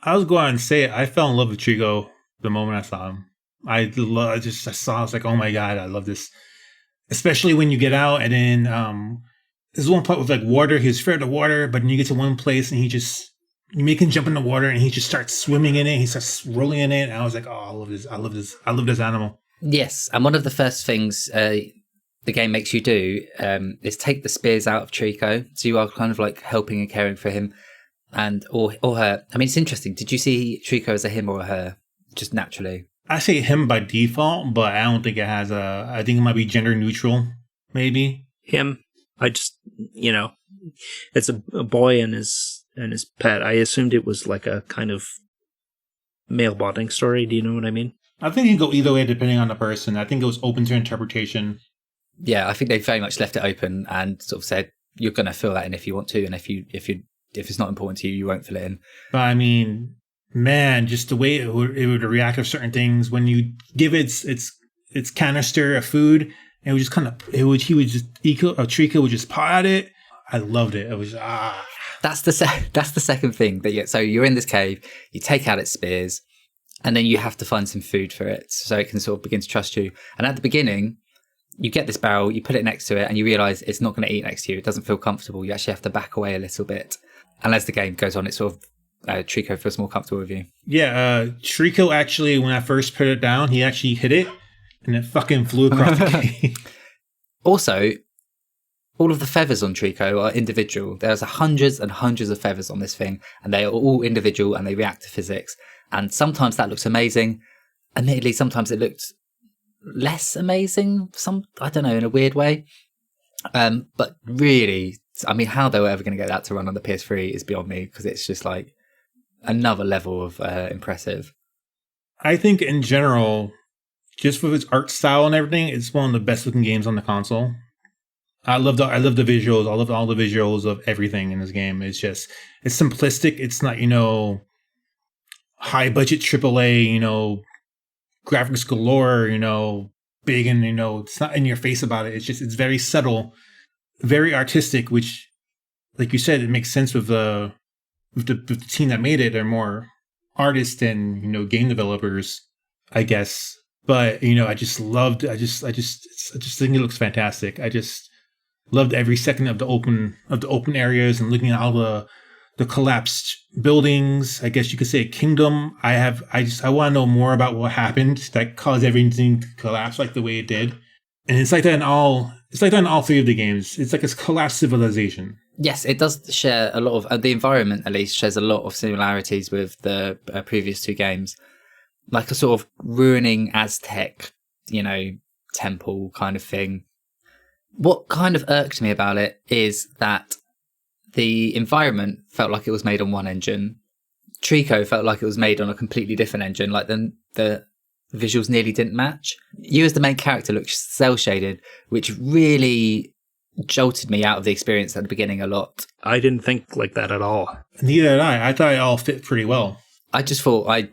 I was going to say I fell in love with Trico the moment I saw him. I saw, I was like, oh my God, I love this. Especially when you get out and then there's one part with like water, he's afraid of water, but then you get to one place and you make him jump in the water and he just starts swimming in it, he starts rolling in it, and I was like, oh, I love this animal. Yes, and one of the first things the game makes you do is take the spears out of Trico, so you are kind of like helping and caring for him and or her. I mean, it's interesting. Did you see Trico as a him or a her, just naturally? I say him by default, but I don't think it has I think it might be gender neutral, maybe. Him. I just, it's a boy and his pet. I assumed it was like a kind of male bonding story. Do you know what I mean? I think it can go either way depending on the person. I think it was open to interpretation. Yeah, I think they very much left it open and sort of said you're going to fill that in if you want to, and if it's not important to you, you won't fill it in. But I mean, man, just the way it would react to certain things when you give its canister of food, and Trico would just paw at it. I loved it. It was That's the second thing so you're in this cave, you take out its spears, and then you have to find some food for it so it can sort of begin to trust you. And at the beginning, you get this barrel, you put it next to it, and you realize it's not going to eat next to you. It doesn't feel comfortable. You actually have to back away a little bit. And as the game goes on, it sort of Trico feels more comfortable with you. Yeah, Trico actually, when I first put it down, he actually hit it, and it fucking flew across the cave. Also, all of the feathers on Trico are individual. There's hundreds and hundreds of feathers on this thing, and they are all individual, and they react to physics. And sometimes that looks amazing. Admittedly, sometimes it looked less amazing. I don't know, in a weird way. But really, I mean, how they were ever going to get that to run on the PS3 is beyond me, because it's just like another level of impressive. I think in general, just with its art style and everything, it's one of the best looking games on the console. I love the visuals. I love all the visuals of everything in this game. It's simplistic. It's not, high budget AAA, graphics galore, big and, it's not in your face about it. It's very subtle, very artistic, which, like you said, it makes sense with the team that made it. They're more artists than, game developers, I guess. But, I just think it looks fantastic. I just loved every second of the open areas and looking at all the collapsed buildings. I guess you could say a kingdom. I want to know more about what happened that caused everything to collapse like the way it did. And it's like that in all three of the games. It's like a collapsed civilization. Yes, it does share a lot of the environment. At least shares a lot of similarities with the previous two games, like a sort of ruining Aztec, temple kind of thing. What kind of irked me about it is that the environment felt like it was made on one engine. Trico felt like it was made on a completely different engine. Like the visuals nearly didn't match. You as the main character looked cel-shaded, which really jolted me out of the experience at the beginning a lot. I didn't think like that at all. Neither did I. I thought it all fit pretty well. I just thought I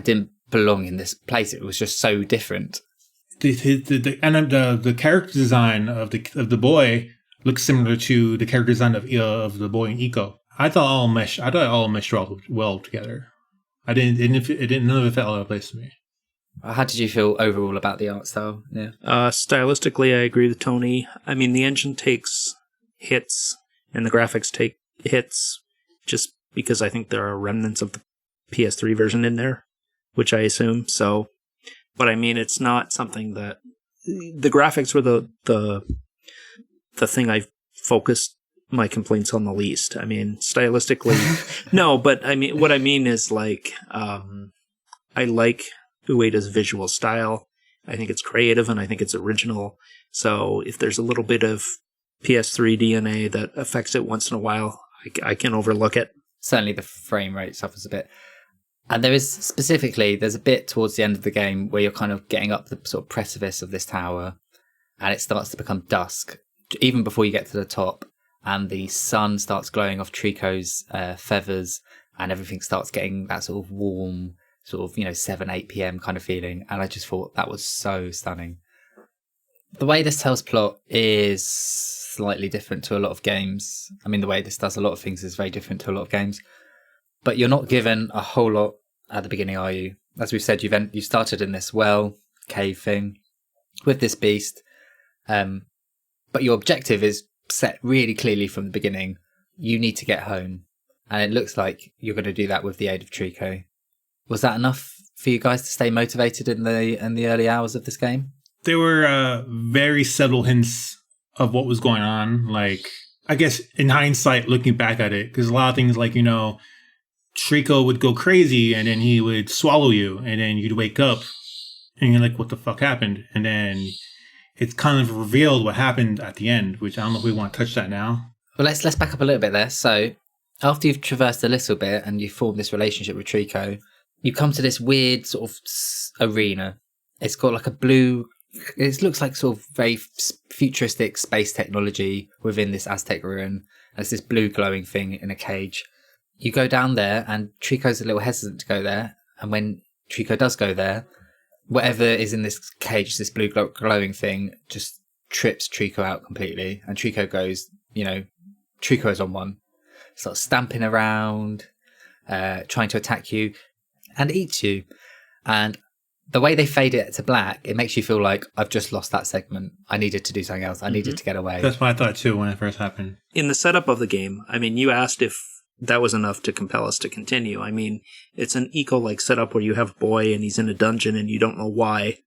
didn't belong in this place. It was just so different. The character design of the boy looks similar to the character design of the boy in Eco. I thought it all meshed well together. None of it felt out of place to me. How did you feel overall about the art style? Yeah. Stylistically, I agree with Tony. I mean, the engine takes hits and the graphics take hits just because I think there are remnants of the PS3 version in there, which I assume. So, but I mean, it's not something that the graphics were the thing I focused my complaints on the least. I mean, stylistically, no, but I mean, what I mean is like, I like Ueda's visual style. I think it's creative and I think it's original. So if there's a little bit of PS3 DNA that affects it once in a while, I can overlook it. Certainly the frame rate suffers a bit. And there's a bit towards the end of the game where you're kind of getting up the sort of precipice of this tower, and it starts to become dusk, even before you get to the top, and the sun starts glowing off Trico's feathers, and everything starts getting that sort of warm, sort of, 7, 8 p.m. kind of feeling. And I just thought that was so stunning. The way this tells plot is slightly different to a lot of games. I mean, the way this does a lot of things is very different to a lot of games. But you're not given a whole lot at the beginning, are you? As we've said, you started in this cave thing with this beast. But your objective is set really clearly from the beginning. You need to get home. And it looks like you're going to do that with the aid of Trico. Was that enough for you guys to stay motivated in the early hours of this game? There were very subtle hints of what was going on. Like, I guess in hindsight, looking back at it, because a lot of things like, Trico would go crazy and then he would swallow you and then you'd wake up and you're like, what the fuck happened? And then it's kind of revealed what happened at the end, which I don't know if we want to touch that now. Well, let's back up a little bit there. So after you've traversed a little bit and you form this relationship with Trico, you come to this weird sort of arena. It's got like it looks like sort of very futuristic space technology within this Aztec ruin. And it's this blue glowing thing in a cage. You go down there and Trico's a little hesitant to go there. And when Trico does go there, whatever is in this cage, this blue glowing thing, just trips Trico out completely. And Trico goes, Trico is on one. Starts stamping around, trying to attack you, and eats you. And the way they fade it to black, it makes you feel like, I've just lost that segment. I needed to do something else. I needed to get away. That's what I thought too when it first happened. In the setup of the game, I mean, you asked if that was enough to compel us to continue. I mean, it's an eco-like setup where you have a boy and he's in a dungeon and you don't know why.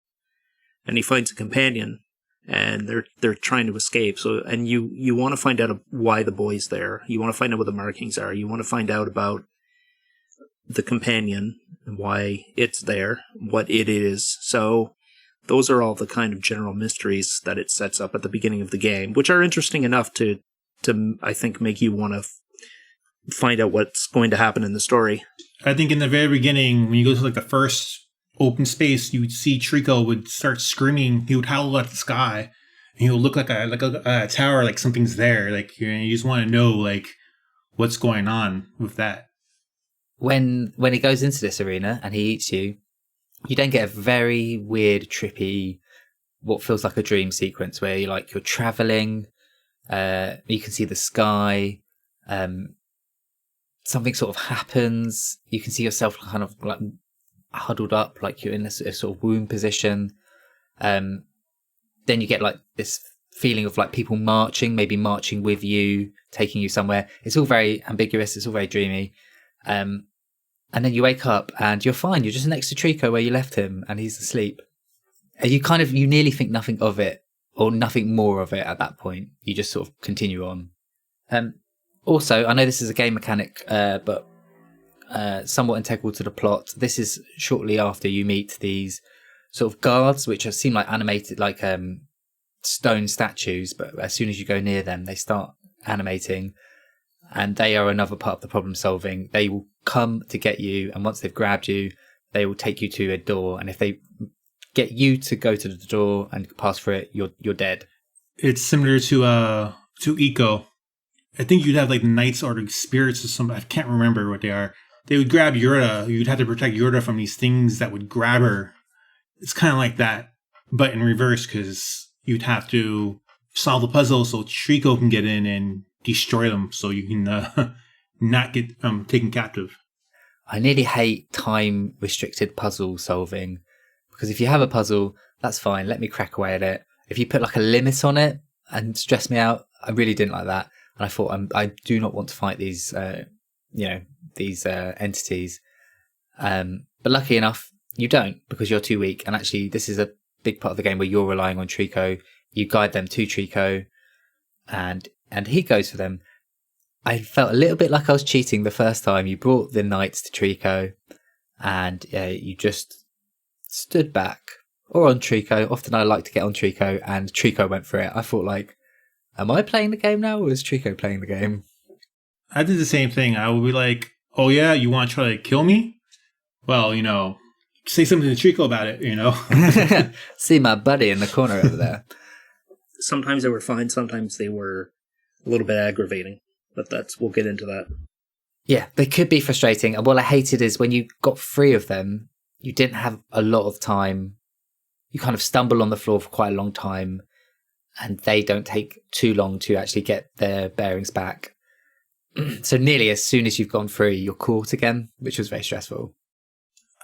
And he finds a companion and they're trying to escape. So, and you want to find out why the boy's there. You want to find out what the markings are. You want to find out about the companion and why it's there, what it is. So those are all the kind of general mysteries that it sets up at the beginning of the game, which are interesting enough to I think, make you want to find out what's going to happen in the story. I think in the very beginning, when you go to like the first open space, you would see Trico would start screaming. He would howl at the sky, and he would look like a tower, like something's there. Like you just want to know like what's going on with that. When he goes into this arena and he eats you, you then get a very weird, trippy, what feels like a dream sequence where you're traveling. You can see the sky. Something sort of happens. You can see yourself kind of like huddled up, like you're in a sort of womb position. Then you get like this feeling of like people maybe marching with you, taking you somewhere. It's all very ambiguous. It's all very dreamy. And then you wake up and you're fine. You're just next to Trico where you left him and he's asleep. And you nearly think nothing of it or nothing more of it at that point. You just sort of continue on. Also, I know this is a game mechanic, but somewhat integral to the plot. This is shortly after you meet these sort of guards, which seem like animated, like stone statues, but as soon as you go near them, they start animating. And they are another part of the problem solving. They will come to get you, and once they've grabbed you, they will take you to a door. And if they get you to go to the door and pass through it, you're dead. It's similar to Eco. I think you'd have like knights or spirits or something. I can't remember what they are. They would grab Yorda. You'd have to protect Yorda from these things that would grab her. It's kind of like that, but in reverse, because you'd have to solve the puzzle so Trico can get in and destroy them so you can not get taken captive. I nearly hate time restricted puzzle solving, because if you have a puzzle, that's fine. Let me crack away at it. If you put like a limit on it and stress me out, I really didn't like that. And I thought, I do not want to fight these, these entities. But lucky enough, you don't, because you're too weak. And actually, this is a big part of the game where you're relying on Trico. You guide them to Trico, and he goes for them. I felt a little bit like I was cheating the first time. You brought the knights to Trico, and you just stood back, or on Trico. Often I like to get on Trico, and Trico went for it. I thought, like, am I playing the game now, or is Trico playing the game? I did the same thing. I would be like, oh yeah, you want to try to kill me? Well, say something to Trico about it, See my buddy in the corner over there. Sometimes they were fine, sometimes they were a little bit aggravating, but we'll get into that. Yeah, they could be frustrating. And what I hated is when you got 3 of them, you didn't have a lot of time. You kind of stumble on the floor for quite a long time, and they don't take too long to actually get their bearings back. So nearly as soon as you've gone through, you're caught again, which was very stressful.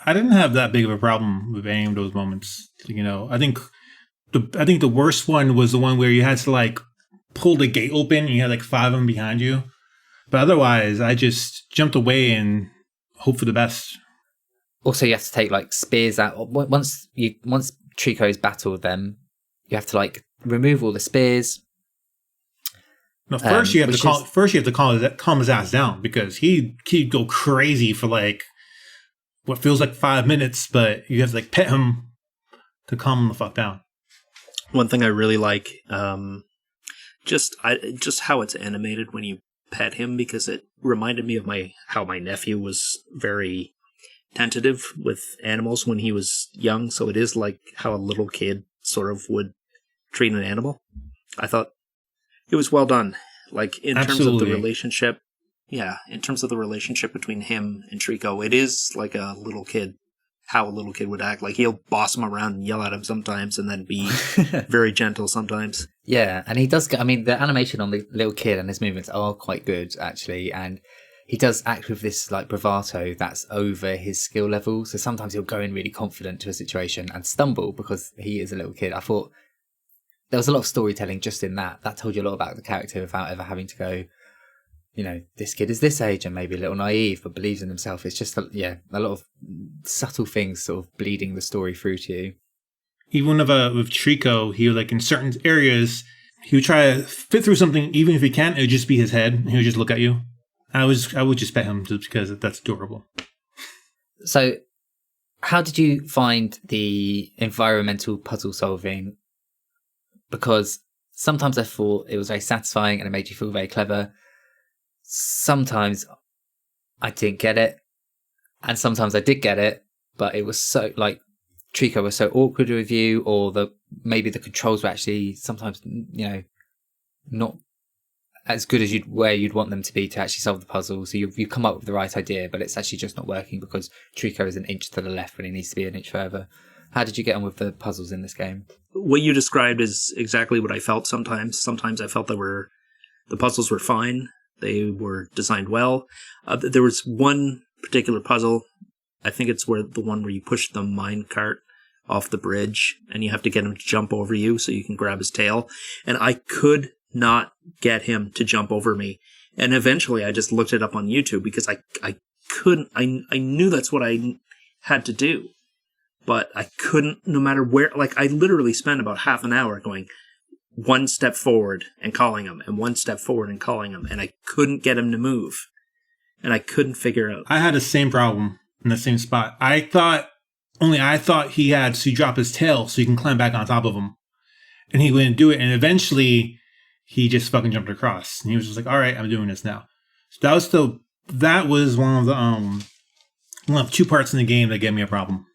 I didn't have that big of a problem with any of those moments. I think the worst one was the one where you had to like pull the gate open and you had like 5 of them behind you. But otherwise, I just jumped away and hope for the best. Also, you have to take like spears out. Once Trico's battled them, you have to like remove all the spears. No, first you have to calm his ass down, because he'd go crazy for like what feels like 5 minutes, but you have to like pet him to calm him the fuck down. One thing I really like, just how it's animated when you pet him, because it reminded me of how my nephew was very tentative with animals when he was young. So it is like how a little kid sort of would treat an animal. I thought it was well done. Like in terms of the relationship, in terms of the relationship between him and Trico, it is like a little kid. How a little kid would act. Like he'll boss him around and yell at him sometimes, and then be very gentle sometimes. Yeah, and he does. I mean, the animation on the little kid and his movements are quite good, actually. And he does act with this like bravado that's over his skill level. So sometimes he'll go in really confident to a situation and stumble because he is a little kid. I thought there was a lot of storytelling just in that. That told you a lot about the character without ever having to go, this kid is this age and maybe a little naive, but believes in himself. It's just, a lot of subtle things sort of bleeding the story through to you. Even with Trico, he would, like, in certain areas, he would try to fit through something. Even if he can't, it would just be his head, and he would just look at you. I would just pet him just because that's adorable. So how did you find the environmental puzzle solving? Because sometimes I thought it was very satisfying and it made you feel very clever. Sometimes I didn't get it, and sometimes I did get it, but it was so, like, Trico was so awkward with you, or maybe the controls were actually sometimes, not as good as you'd want them to be to actually solve the puzzle. So you come up with the right idea, but it's actually just not working because Trico is an inch to the left when he needs to be an inch further. How did you get on with the puzzles in this game? What you described is exactly what I felt sometimes. Sometimes I felt the puzzles were fine. They were designed well. There was one particular puzzle. I think it's the one where you push the mine cart off the bridge and you have to get him to jump over you so you can grab his tail. And I could not get him to jump over me. And eventually I just looked it up on YouTube because I couldn't. I knew that's what I had to do, but I couldn't, no matter where. Like, I literally spent about half an hour going one step forward and calling him, and one step forward and calling him, and I couldn't get him to move, and I couldn't figure out. I had the same problem in the same spot. I thought he had to drop his tail so you can climb back on top of him, and he wouldn't do it, and eventually he just fucking jumped across, and he was just like, all right, I'm doing this now. So that was one of 2 parts in the game that gave me a problem.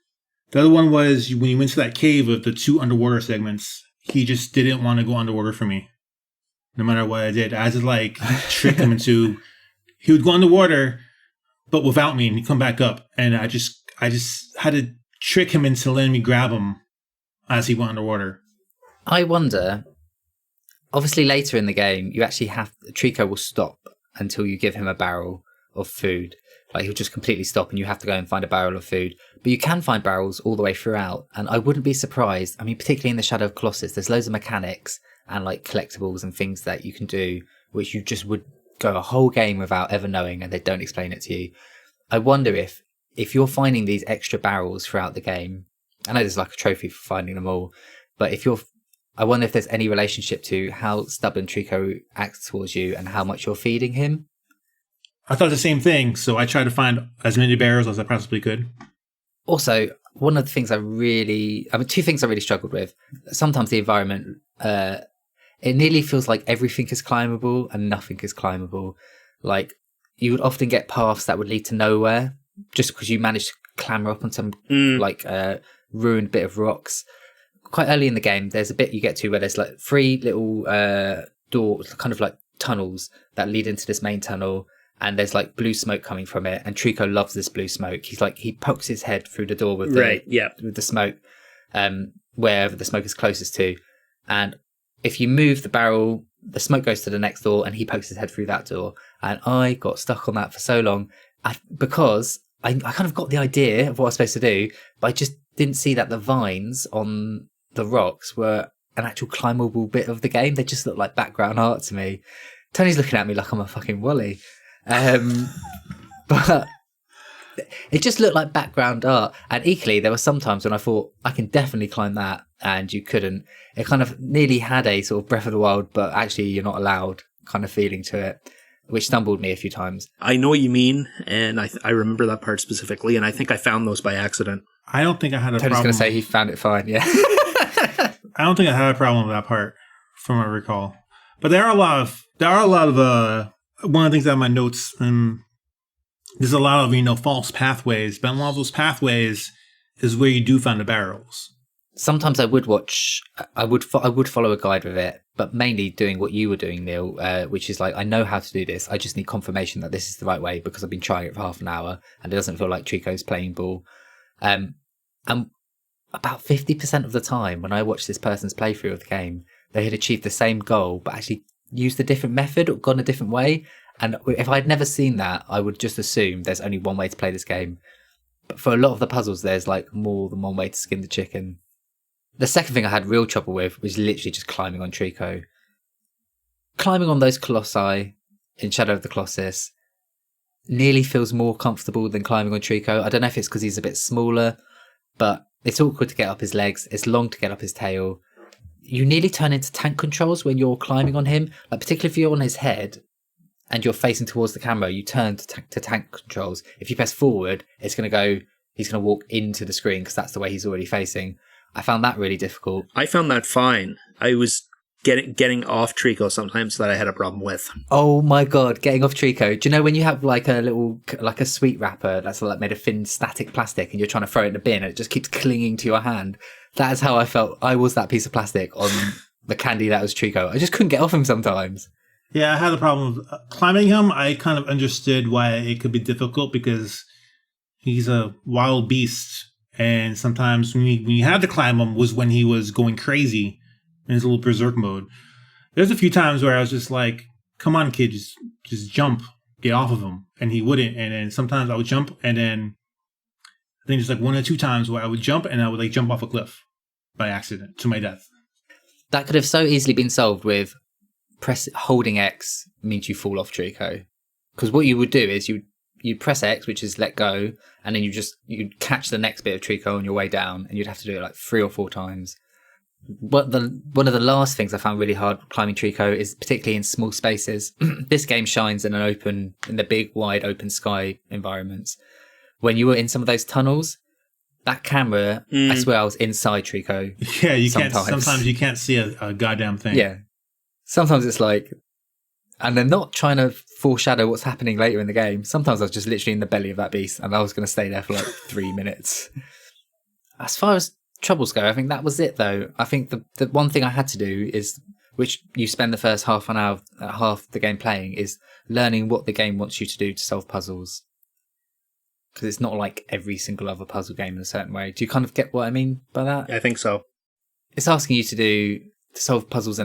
The other one was when you went to that cave with the 2 underwater segments. He just didn't want to go underwater for me, no matter what I did. I had to, like, trick him into. He would go underwater, but without me, and he'd come back up. And I just had to trick him into letting me grab him as he went underwater. I wonder. Obviously, later in the game, you actually Trico will stop until you give him a barrel of food. Like, he'll just completely stop and you have to go and find a barrel of food. But you can find barrels all the way throughout. And I wouldn't be surprised. I mean, particularly in the Shadow of Colossus, there's loads of mechanics and like collectibles and things that you can do, which you just would go a whole game without ever knowing, and they don't explain it to you. I wonder if you're finding these extra barrels throughout the game. I know there's like a trophy for finding them all, but I wonder if there's any relationship to how stubborn Trico acts towards you and how much you're feeding him. I thought the same thing, so I tried to find as many barrels as I possibly could. Also, one of the things two things I really struggled with. Sometimes the environment, it nearly feels like everything is climbable and nothing is climbable. Like, you would often get paths that would lead to nowhere just because you managed to clamber up on some ruined bit of rocks. Quite early in the game, there's a bit you get to where there's like 3 little doors, kind of like tunnels that lead into this main tunnel, and there's like blue smoke coming from it. And Trico loves this blue smoke. He pokes his head through the door with the smoke, wherever the smoke is closest to. And if you move the barrel, the smoke goes to the next door, and he pokes his head through that door. And I got stuck on that for so long because I kind of got the idea of what I was supposed to do, but I just didn't see that the vines on the rocks were an actual climbable bit of the game. They just looked like background art to me. Tony's looking at me like I'm a fucking Wally. But it just looked like background art. And equally, there were some times when I thought, I can definitely climb that, and you couldn't. It kind of nearly had a sort of Breath of the Wild, but actually you're not allowed kind of feeling to it, which stumbled me a few times. I know what you mean, and I remember that part specifically, and I think I found those by accident. I don't think I had a Tony's problem. going to say he found it fine, yeah. I don't think I had a problem with that part, from what I recall. But there are a lot of one of the things out of my notes, there's a lot of, false pathways, but a lot of those pathways is where you do find the barrels. Sometimes I would follow a guide with it, but mainly doing what you were doing, Neal, which is like, I know how to do this. I just need confirmation that this is the right way because I've been trying it for half an hour and it doesn't feel like Trico's playing ball. And about 50% of the time when I watched this person's playthrough of the game, they had achieved the same goal, but actually used a different method or gone a different way. And if I'd never seen that, I would just assume there's only one way to play this game. But for a lot of the puzzles, there's like more than one way to skin the chicken. The second thing I had real trouble with was literally just climbing on Trico. Climbing on those Colossi in Shadow of the Colossus nearly feels more comfortable than climbing on Trico. I don't know if it's because he's a bit smaller, but it's awkward to get up his legs. It's long to get up his tail. You nearly turn into tank controls when you're climbing on him. Like, particularly if you're on his head and you're facing towards the camera, you turn to tank controls. If you press forward, he's going to walk into the screen because that's the way he's already facing. I found that really difficult. I found that fine. I was getting off Trico sometimes that I had a problem with. Oh my God, getting off Trico. Do you know when you have like a sweet wrapper that's like made of thin static plastic and you're trying to throw it in the bin and it just keeps clinging to your hand? That is how I felt. I was that piece of plastic on the candy that was Trico. I just couldn't get off him sometimes. Yeah, I had a problem with climbing him. I kind of understood why it could be difficult because he's a wild beast. And sometimes when you had to climb him was when he was going crazy in his little berserk mode. There's a few times where I was just like, come on, kid, just jump, get off of him. And he wouldn't. And then sometimes I would jump, and then I think there's like 1 or 2 times where I would jump and I would like jump off a cliff by accident to my death. That could have so easily been solved with holding X means you fall off Trico. Because what you would do is you'd press X, which is let go, and then you'd catch the next bit of Trico on your way down, and you'd have to do it like 3 or 4 times. One of the last things I found really hard climbing Trico is particularly in small spaces. This game shines in the big, wide, open sky environments. When you were in some of those tunnels, that camera, I swear I was inside Trico. Yeah, sometimes you can't see a goddamn thing. Yeah. Sometimes it's like, and they're not trying to foreshadow what's happening later in the game. Sometimes I was just literally in the belly of that beast and I was going to stay there for like 3 minutes. As far as troubles go, I think that was it though. I think the one thing I had to do is, which you spend the first half an hour, half the game playing, is learning what the game wants you to do to solve puzzles. Because it's not like every single other puzzle game in a certain way. Do you kind of get what I mean by that? I think so. It's asking you to solve puzzles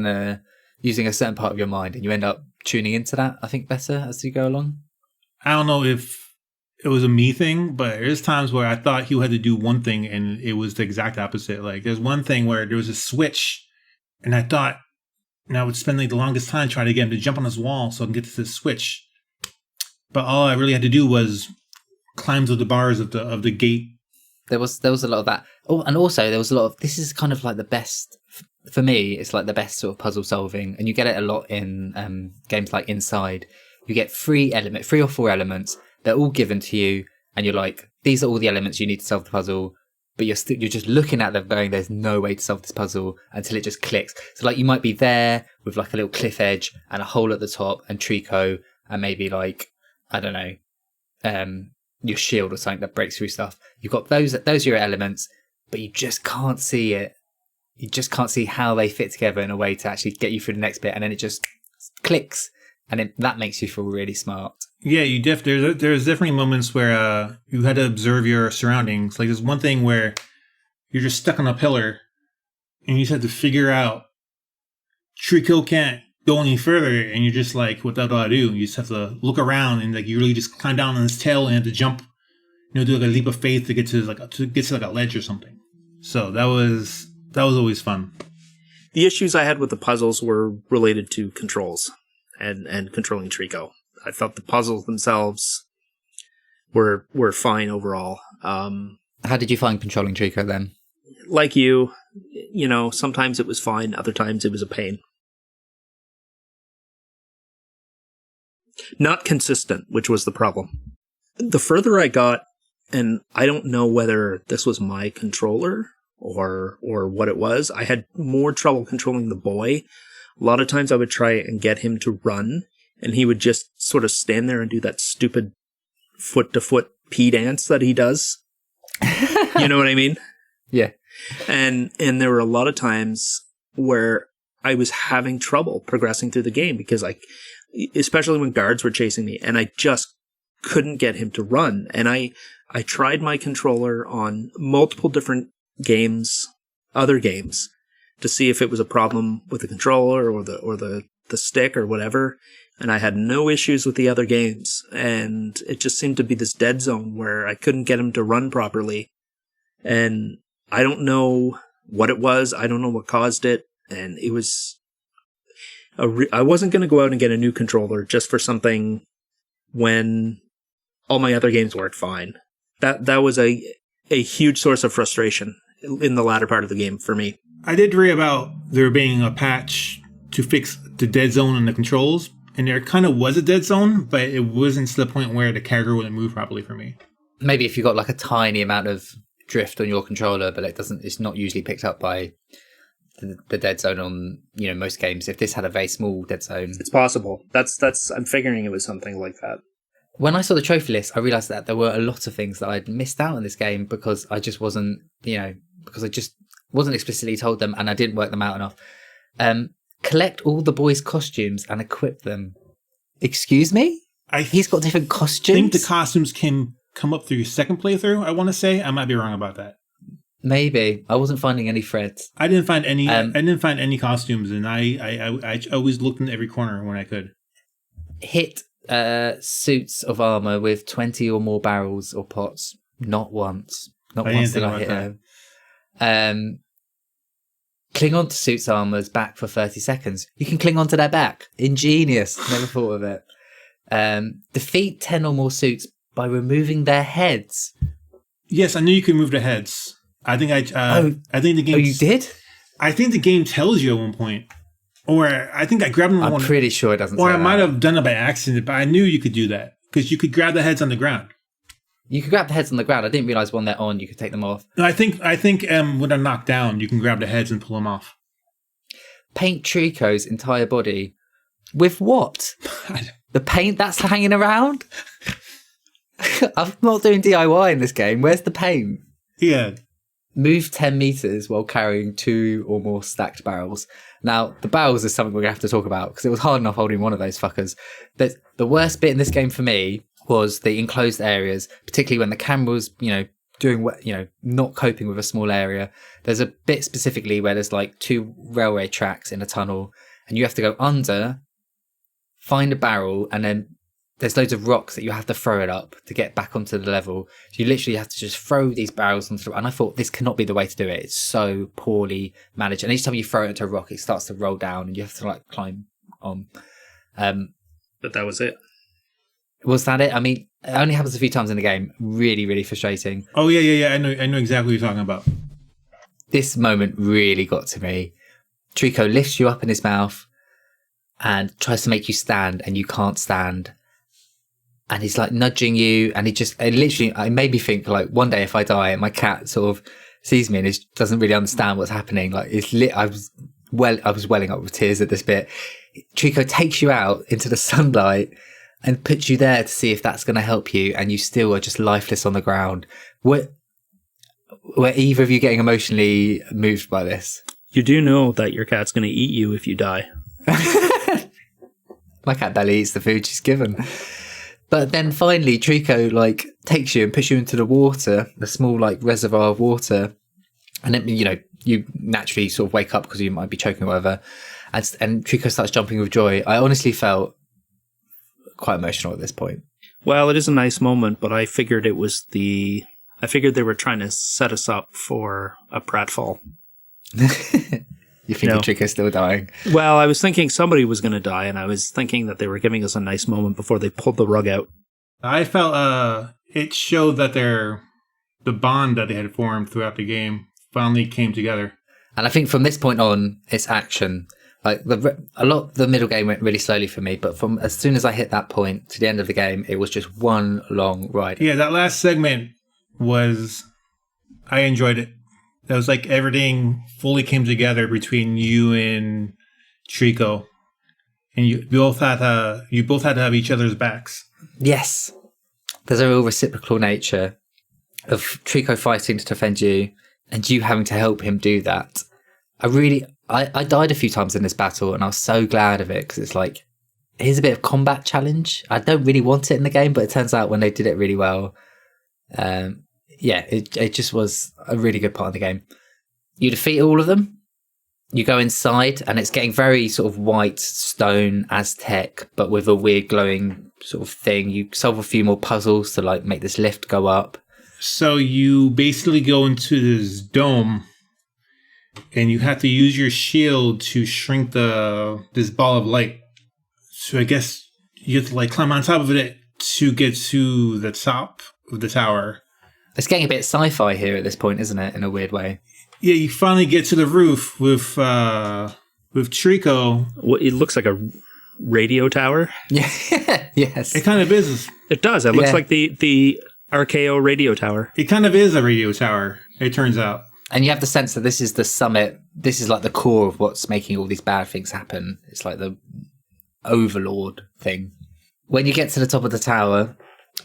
using a certain part of your mind, and you end up tuning into that, I think, better as you go along. I don't know if it was a me thing, but there's times where I thought he had to do one thing and it was the exact opposite. Like there's one thing where there was a switch and I thought, and I would spend like the longest time trying to get him to jump on this wall so I can get to this switch. But all I really had to do was climb to the bars of the gate. There was a lot of that. Oh, and also there was a lot of, this is kind of like the best, for me, it's like the best sort of puzzle solving. And you get it a lot in games like Inside. You get 3 or 4 elements. They're all given to you. And you're like, these are all the elements you need to solve the puzzle. but you're just looking at them going, there's no way to solve this puzzle until it just clicks. So like you might be there with like a little cliff edge and a hole at the top and Trico and maybe like, I don't know, your shield or something that breaks through stuff. You've got those are your elements, but you just can't see it. You just can't see how they fit together in a way to actually get you through the next bit, and then it just clicks, and that makes you feel really smart. Yeah, there's definitely moments where you had to observe your surroundings. Like there's one thing where you're just stuck on a pillar, and you just have to figure out Trico can't go any further, and you're just like, what do I do? You just have to look around, and like you really just climb down on his tail and have to jump, do like a leap of faith to get to a ledge or something. So that was always fun. The issues I had with the puzzles were related to controls and controlling Trico. I thought the puzzles themselves were fine overall. How did you find controlling Trico then? Like you, sometimes it was fine, other times it was a pain. Not consistent, which was the problem. The further I got, and I don't know whether this was my controller or what it was, I had more trouble controlling the boy. A lot of times I would try and get him to run, and he would just sort of stand there and do that stupid foot-to-foot pee dance that he does. You know what I mean? Yeah. And there were a lot of times where I was having trouble progressing through the game because especially when guards were chasing me, and I just couldn't get him to run. And I tried my controller on multiple different other games, to see if it was a problem with the controller or the stick or whatever. And I had no issues with the other games. And it just seemed to be this dead zone where I couldn't get him to run properly. And I don't know what it was. I don't know what caused it. And it was I wasn't going to go out and get a new controller just for something when all my other games worked fine. That was a huge source of frustration in the latter part of the game for me. I did read about there being a patch to fix the dead zone in the controls, and there kind of was a dead zone, but it wasn't to the point where the character wouldn't move properly for me. Maybe if you got like a tiny amount of drift on your controller, but it's not usually picked up by the dead zone on most games. If this had a very small dead zone, it's possible. That's I'm figuring it was something like that. When I saw the trophy list, I realised that there were a lot of things that I'd missed out in this game because I just wasn't, because I just wasn't explicitly told them and I didn't work them out enough. Collect all the boys' costumes and equip them. Excuse me? He's got different costumes? I think the costumes can come up through your second playthrough, I want to say. I might be wrong about that. Maybe. I wasn't finding any threads. I didn't find any. I didn't find any costumes, and I always looked in every corner when I could. Hit suits of armor with 20 or more barrels or pots. Not once. Not once did I hit them. Cling on to suits armor's back for 30 seconds. You can cling on to their back. Ingenious. Never thought of it. Defeat 10 or more suits by removing their heads. Yes, I knew you could move the heads. I think I think the game. Oh, you did? I think the game tells you at one point, or I think I grabbed them. I'm pretty sure it doesn't. Or I might have done it by accident, but I knew you could do that because you could grab the heads on the ground. You could grab the heads on the ground. I didn't realize when they're on, you could take them off. No, I think when they're knocked down, you can grab the heads and pull them off. Paint Trico's entire body with what? The paint that's hanging around. I'm not doing DIY in this game. Where's the paint? Yeah. Move 10 meters while carrying 2 or more stacked barrels. Now, the barrels is something we're going to have to talk about because it was hard enough holding one of those fuckers. The worst bit in this game for me was the enclosed areas, particularly when the camera was, doing what, not coping with a small area. There's a bit specifically where there's like 2 railway tracks in a tunnel and you have to go under, find a barrel, and then there's loads of rocks that you have to throw it up to get back onto the level. So you literally have to just throw these barrels onto and I thought this cannot be the way to do it. It's so poorly managed. And each time you throw it into a rock, it starts to roll down and you have to climb on. But that was it. Was that it? I mean, it only happens a few times in the game. Really, really frustrating. Oh, yeah. I know exactly what you're talking about. This moment really got to me. Trico lifts you up in his mouth and tries to make you stand and you can't stand. And he's nudging you, and it made me think one day if I die, my cat sort of sees me and doesn't really understand what's happening. Like it's lit. I was welling up with tears at this bit. Trico takes you out into the sunlight and puts you there to see if that's going to help you, and you still are just lifeless on the ground. Were either of you getting emotionally moved by this? You do know that your cat's going to eat you if you die. My cat barely eats the food she's given. But then finally, Trico like takes you and pushes you into the water, the small like reservoir of water, and then you naturally sort of wake up because you might be choking or whatever, and Trico starts jumping with joy. I honestly felt quite emotional at this point. Well, it is a nice moment, but I figured they were trying to set us up for a pratfall. You think Trico's still dying? Well, I was thinking somebody was going to die, and I was thinking that they were giving us a nice moment before they pulled the rug out. I felt it showed that the bond that they had formed throughout the game finally came together. And I think from this point on, it's action. Like a lot of the middle game went really slowly for me, but from as soon as I hit that point to the end of the game, it was just one long ride. Yeah, that last segment I enjoyed it. That was like everything fully came together between you and Trico, and you both had to have each other's backs. Yes, there's a real reciprocal nature of Trico fighting to defend you, and you having to help him do that. I died a few times in this battle, and I was so glad of it because it's like, here's a bit of combat challenge. I don't really want it in the game, but it turns out when they did it really well, it just was a really good part of the game. You defeat all of them. You go inside, and it's getting very sort of white stone Aztec, but with a weird glowing sort of thing. You solve a few more puzzles to like make this lift go up. So you basically go into this dome, and you have to use your shield to shrink this ball of light. So I guess you have to like climb on top of it to get to the top of the tower. It's getting a bit sci-fi here at this point, isn't it? In a weird way. Yeah, you finally get to the roof with Trico. Well, it looks like a radio tower. Yeah, yes. It kind of is. It does. It looks like the RKO radio tower. It kind of is a radio tower, it turns out. And you have the sense that this is the summit. This is like the core of what's making all these bad things happen. It's like the overlord thing. When you get to the top of the tower,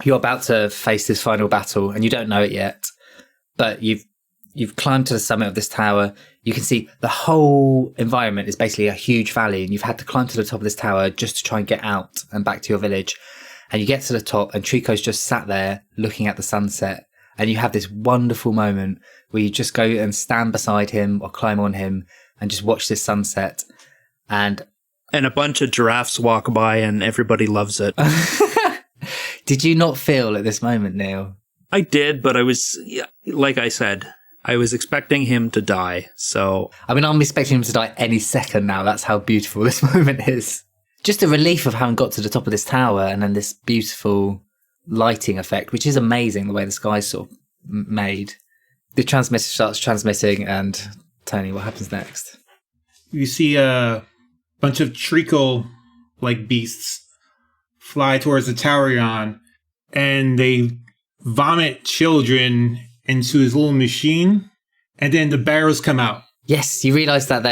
you're about to face this final battle, and you don't know it yet. But you've climbed to the summit of this tower. You can see the whole environment is basically a huge valley, and you've had to climb to the top of this tower just to try and get out and back to your village. And you get to the top, and Trico's just sat there looking at the sunset. And you have this wonderful moment where you just go and stand beside him or climb on him and just watch this sunset. And a bunch of giraffes walk by, and everybody loves it. Did you not feel at this moment, Neal? I did, but I was, like I said, I was expecting him to die. So I mean, I'm expecting him to die any second now. That's how beautiful this moment is. Just a relief of having got to the top of this tower, and then this beautiful lighting effect, which is amazing, the way the sky's sort of made. The transmitter starts transmitting, and Tony, what happens next? You see a bunch of Trico-like beasts fly towards the tower you're on, and they vomit children into his little machine, and then the barrels come out. Yes, you realise that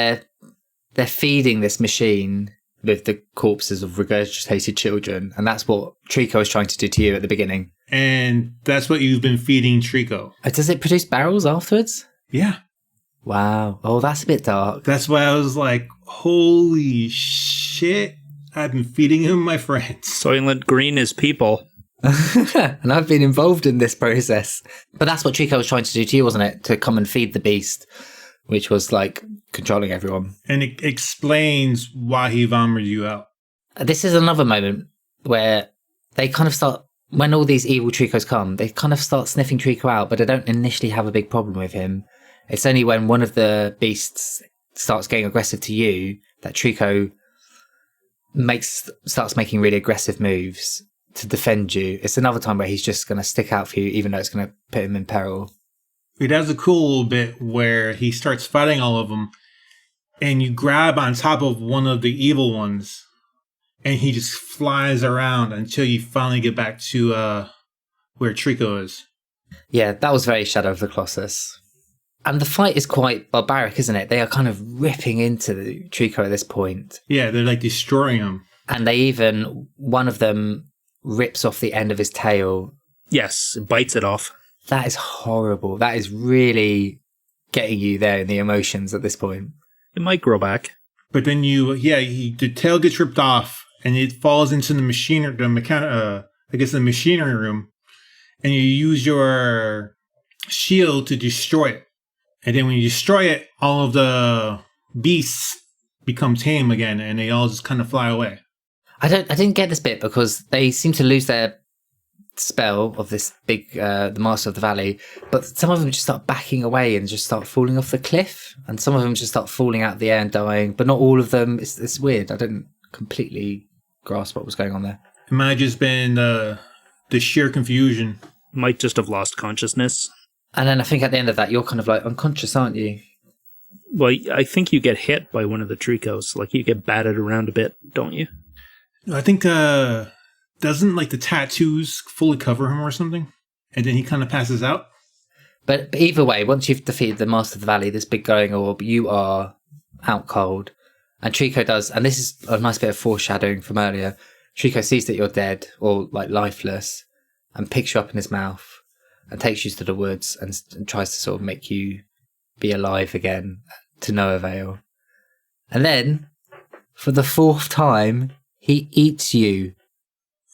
they're feeding this machine with the corpses of regurgitated children, and that's what Trico was trying to do to you at the beginning. And that's what you've been feeding Trico. Does it produce barrels afterwards? Yeah. Wow. Oh, that's a bit dark. That's why I was like, holy shit, I've been feeding him my friends. Soylent Green is people. And I've been involved in this process. But that's what Trico was trying to do to you, wasn't it? To come and feed the beast, which was like controlling everyone. And it explains why he vomited you out. This is another moment where they kind of start, when all these evil Tricos come, they kind of start sniffing Trico out, but they don't initially have a big problem with him. It's only when one of the beasts starts getting aggressive to you that Trico starts making really aggressive moves to defend you. It's another time where he's just going to stick out for you, even though it's going to put him in peril. It has a cool little bit where he starts fighting all of them, and you grab on top of one of the evil ones, and he just flies around until you finally get back to where Trico is. Yeah, that was very Shadow of the Colossus. And the fight is quite barbaric, isn't it? They are kind of ripping into the Trico at this point. Yeah, they're like destroying him. And one of them rips off the end of his tail. Yes, it bites it off. That is horrible. That is really getting you there in the emotions at this point. It might grow back. But then the tail gets ripped off and it falls into the the machinery room, and you use your shield to destroy it. And then when you destroy it, all of the beasts become tame again, and they all just kind of fly away. I didn't get this bit because they seem to lose their spell of this big, the Master of the Valley, but some of them just start backing away and just start falling off the cliff, and some of them just start falling out of the air and dying, but not all of them. It's weird. I didn't completely grasp what was going on there. It might have just been the sheer confusion. Might just have lost consciousness. And then I think at the end of that, you're kind of like unconscious, aren't you? Well, I think you get hit by one of the Tricos. Like, you get batted around a bit, don't you? I think, doesn't like the tattoos fully cover him or something? And then he kind of passes out? But either way, once you've defeated the Master of the Valley, this big glowing orb, you are out cold. And Trico does, and this is a nice bit of foreshadowing from earlier, Trico sees that you're dead or like lifeless and picks you up in his mouth and takes you to the woods and tries to sort of make you be alive again to no avail. And then, for the fourth time, he eats you.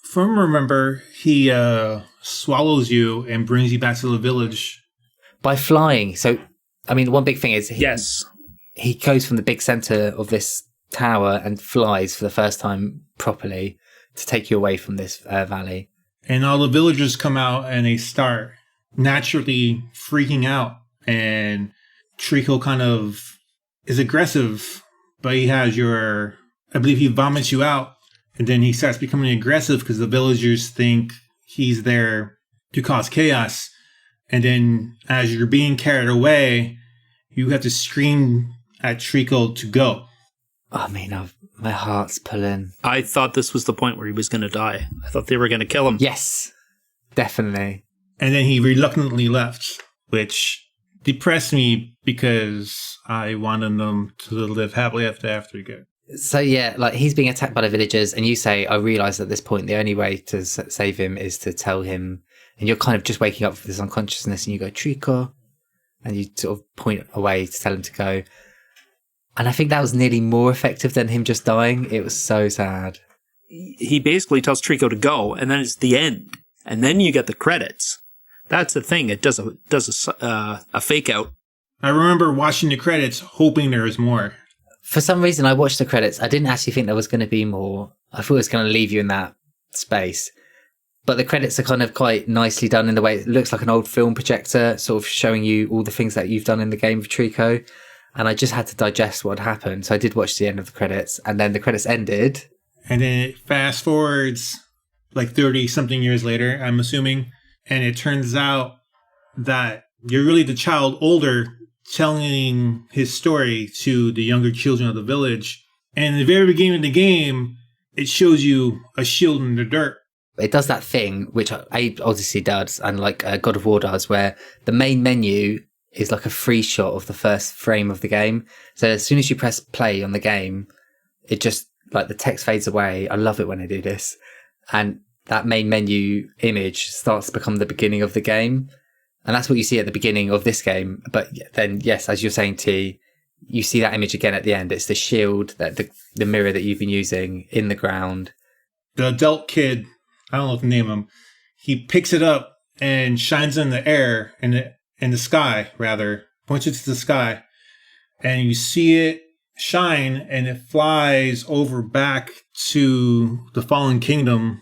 From remember, he swallows you and brings you back to the village. By flying. So, I mean, one big thing is... Yes. He goes from the big centre of this tower and flies for the first time properly to take you away from this valley. And all the villagers come out and they start naturally freaking out. And Trico kind of is aggressive, but he has I believe he vomits you out. And then he starts becoming aggressive because the villagers think he's there to cause chaos. And then as you're being carried away, you have to scream at Trico to go. I mean, my heart's pulling. I thought this was the point where he was going to die. I thought they were going to kill him. Yes, definitely. And then he reluctantly left, which depressed me because I wanted them to live happily after again. So yeah, like he's being attacked by the villagers, and you say, I realise at this point the only way to save him is to tell him, and you're kind of just waking up from this unconsciousness, and you go, Trico, and you sort of point away to tell him to go. And I think that was nearly more effective than him just dying. It was so sad. He basically tells Trico to go, and then it's the end. And then you get the credits. That's the thing. It does a fake out. I remember watching the credits, hoping there was more. For some reason, I watched the credits. I didn't actually think there was going to be more. I thought it was going to leave you in that space. But the credits are kind of quite nicely done in the way it looks like an old film projector, sort of showing you all the things that you've done in the game with Trico. And I just had to digest what happened. So I did watch the end of the credits, and then the credits ended. And then it fast forwards like 30 something years later, I'm assuming. And it turns out that you're really the child older telling his story to the younger children of the village. And in the very beginning of the game, it shows you a shield in the dirt. It does that thing, which Abe Odyssey does, and like God of War does, where the main menu is like a free shot of the first frame of the game. So as soon as you press play on the game, it just, like, the text fades away. I love it when they do this. And that main menu image starts to become the beginning of the game. And that's what you see at the beginning of this game. But then, yes, as you're saying, T, you see that image again at the end. It's the shield, that the mirror that you've been using in the ground. The adult kid, I don't know what to name him, he picks it up and shines in the air, in the sky, rather, points it to the sky, and you see it shine, and it flies over back to the Fallen Kingdom,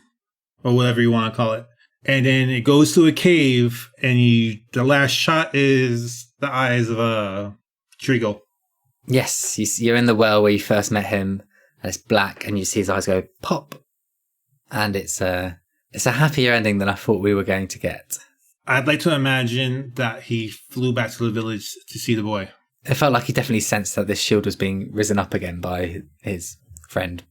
or whatever you want to call it. And then it goes to a cave, and the last shot is the eyes of Trico. Yes, you're in the well where you first met him, and it's black, and you see his eyes go pop. And it's a happier ending than I thought we were going to get. I'd like to imagine that he flew back to the village to see the boy. It felt like he definitely sensed that this shield was being risen up again by his friend.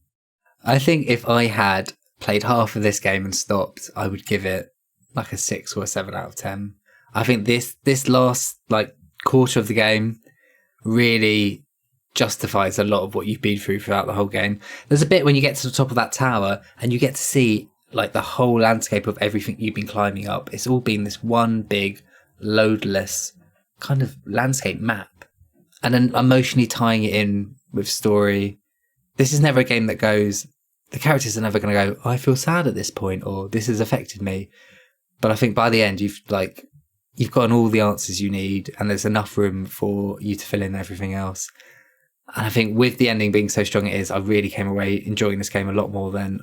I think if I had played half of this game and stopped, I would give it like a 6 or a 7 out of 10. I think this last, like, quarter of the game really justifies a lot of what you've been through throughout the whole game. There's a bit when you get to the top of that tower and you get to see like the whole landscape of everything you've been climbing up. It's all been this one big loadless kind of landscape map, and then emotionally tying it in with story. This is never a game that goes, the characters are never going to go, I feel sad at this point, or this has affected me. But I think by the end, you've gotten all the answers you need, and there's enough room for you to fill in everything else. And I think with the ending being so strong it is, I really came away enjoying this game a lot more than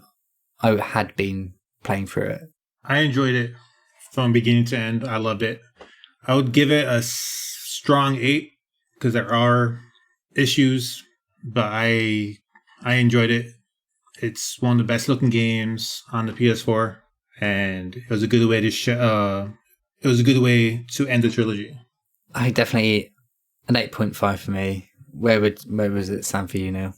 I had been playing through it. I enjoyed it from beginning to end. I loved it. I would give it a strong 8 because there are issues, but I enjoyed it. It's one of the best looking games on the PS4, and it was a good way to end the trilogy. I definitely an 8.5 for me. Where was it stand for you now?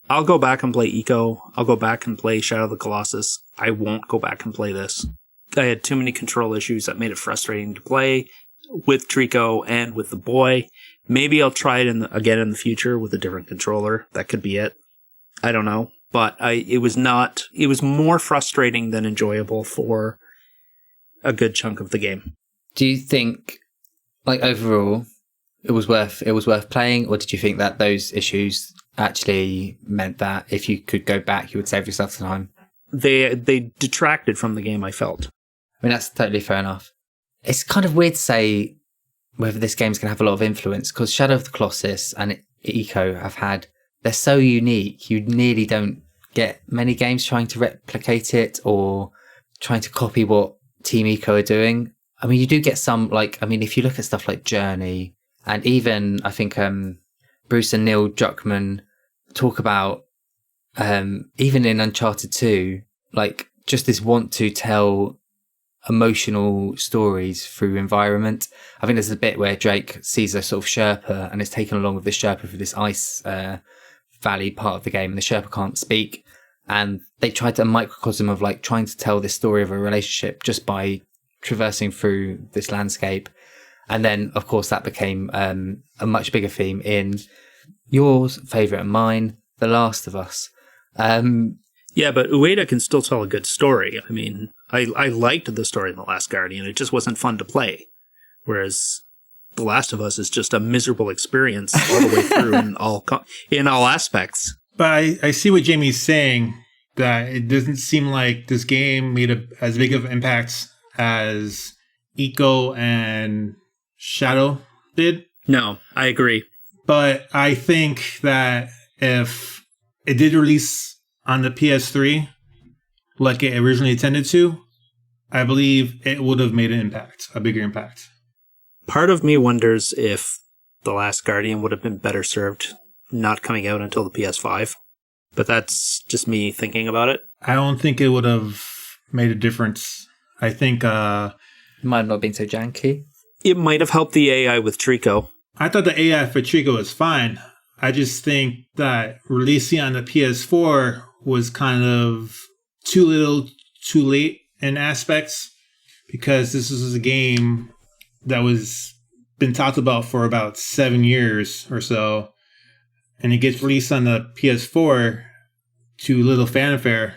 I'll go back and play Eco. I'll go back and play Shadow of the Colossus. I won't go back and play this. I had too many control issues that made it frustrating to play with Trico and with the boy. Maybe I'll try it again in the future with a different controller. That could be it. I don't know. But it was more frustrating than enjoyable for a good chunk of the game. Do you think, like, overall, it was worth playing, or did you think that those issues actually meant that if you could go back, you would save yourself some time? They detracted from the game, I felt. I mean, that's totally fair enough. It's kind of weird to say whether this game's going to have a lot of influence, because Shadow of the Colossus and Eco they're so unique, you nearly don't get many games trying to replicate it or trying to copy what Team Eco are doing. I mean, you do get some, if you look at stuff like Journey, and even, I think, Bruce and Neal Druckmann talk about, even in Uncharted 2, like, just this want to tell emotional stories through environment. I think there's a bit where Drake sees a sort of Sherpa and is taken along with this Sherpa through this ice valley part of the game, and the Sherpa can't speak. And they tried a microcosm of like trying to tell this story of a relationship just by traversing through this landscape. And then, of course, that became a much bigger theme in yours favourite and mine, The Last of Us. Yeah, but Ueda can still tell a good story. I mean, I liked the story in The Last Guardian. It just wasn't fun to play. Whereas The Last of Us is just a miserable experience all the way through in all aspects. But I see what Jamie's saying, that it doesn't seem like this game made as big of impact as Eco and Shadow did. No, I agree. But I think that if it did release on the PS3 like it originally intended to, I believe it would have made an impact, a bigger impact. Part of me wonders if The Last Guardian would have been better served not coming out until the PS5. But that's just me thinking about it. I don't think it would have made a difference. I think It might have not been so janky. It might have helped the AI with Trico. I thought the AI for Trico was fine. I just think that releasing on the PS4 was kind of too little, too late in aspects, because this was a game that was been talked about for about 7 years or so, and it gets released on the PS4 to little fanfare.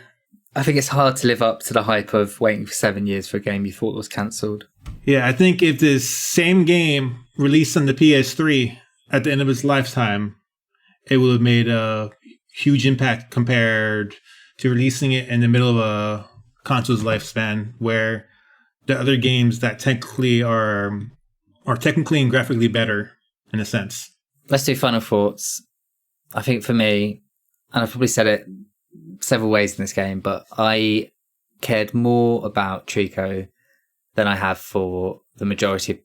I think it's hard to live up to the hype of waiting for 7 years for a game you thought was cancelled. Yeah, I think if this same game released on the PS3 at the end of its lifetime, it would have made a huge impact compared to releasing it in the middle of a console's lifespan, where the other games that technically are technically and graphically better in a sense. Let's do final thoughts. I think for me, and I've probably said it several ways in this game, but I cared more about Trico than I have for the majority of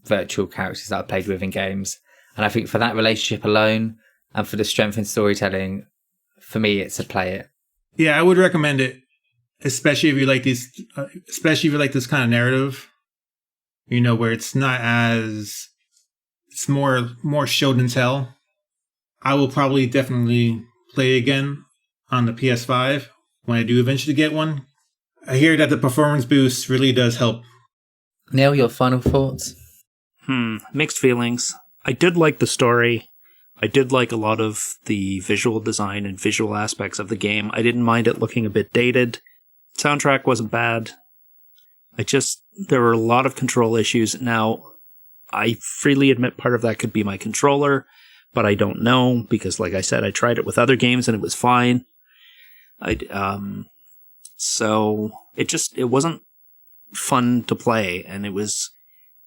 virtual characters that I've played with in games. And I think for that relationship alone, and for the strength in storytelling, for me, it's a play it. Yeah, I would recommend it, especially if you like this kind of narrative. You know, where it's more show than tell. I will probably definitely play again on the PS5 when I do eventually get one. I hear that the performance boost really does help. Neal, your final thoughts? Mixed feelings. I did like the story. I did like a lot of the visual design and visual aspects of the game. I didn't mind it looking a bit dated. Soundtrack wasn't bad. There were a lot of control issues. Now, I freely admit part of that could be my controller, but I don't know because, like I said, I tried it with other games and it was fine. So it wasn't fun to play, and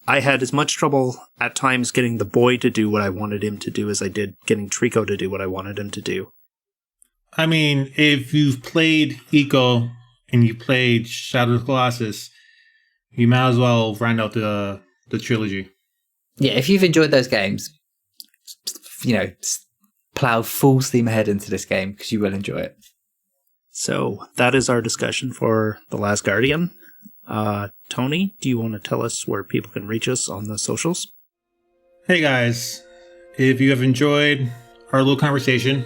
I had as much trouble at times getting the boy to do what I wanted him to do as I did getting Trico to do what I wanted him to do. I mean, if you've played Eco and you played Shadow of the Colossus, you might as well round out the trilogy. Yeah, if you've enjoyed those games, plow full steam ahead into this game because you will enjoy it. So that is our discussion for The Last Guardian. Tony, do you want to tell us where people can reach us on the socials? Hey guys, if you have enjoyed our little conversation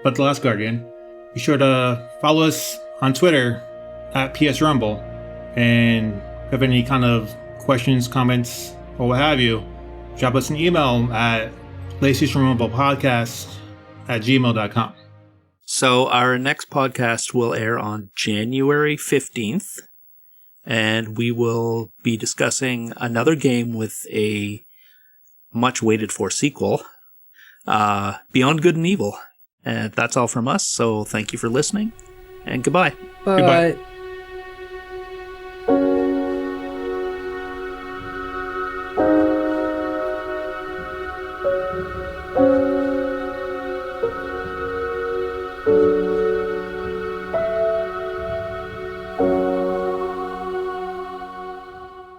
about The Last Guardian, be sure to follow us on Twitter at PS Rumble. And if you have any kind of questions, comments, or what have you, drop us an email at PlayStation@gmail.com. So our next podcast will air on January 15th, and we will be discussing another game with a much waited for sequel, Beyond Good and Evil. And that's all from us, so thank you for listening, and goodbye. Bye. Goodbye.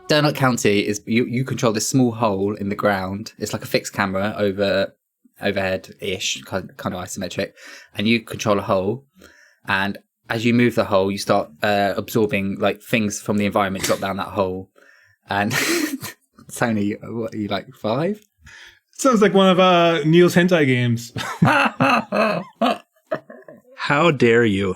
Donut County is you control this small hole in the ground. It's like a fixed camera overhead-ish, kind of isometric, and you control a hole. And as you move the hole, you start absorbing like things from the environment drop down that hole. And Tony, what are you, like 5? Sounds like one of Neal's hentai games. How dare you?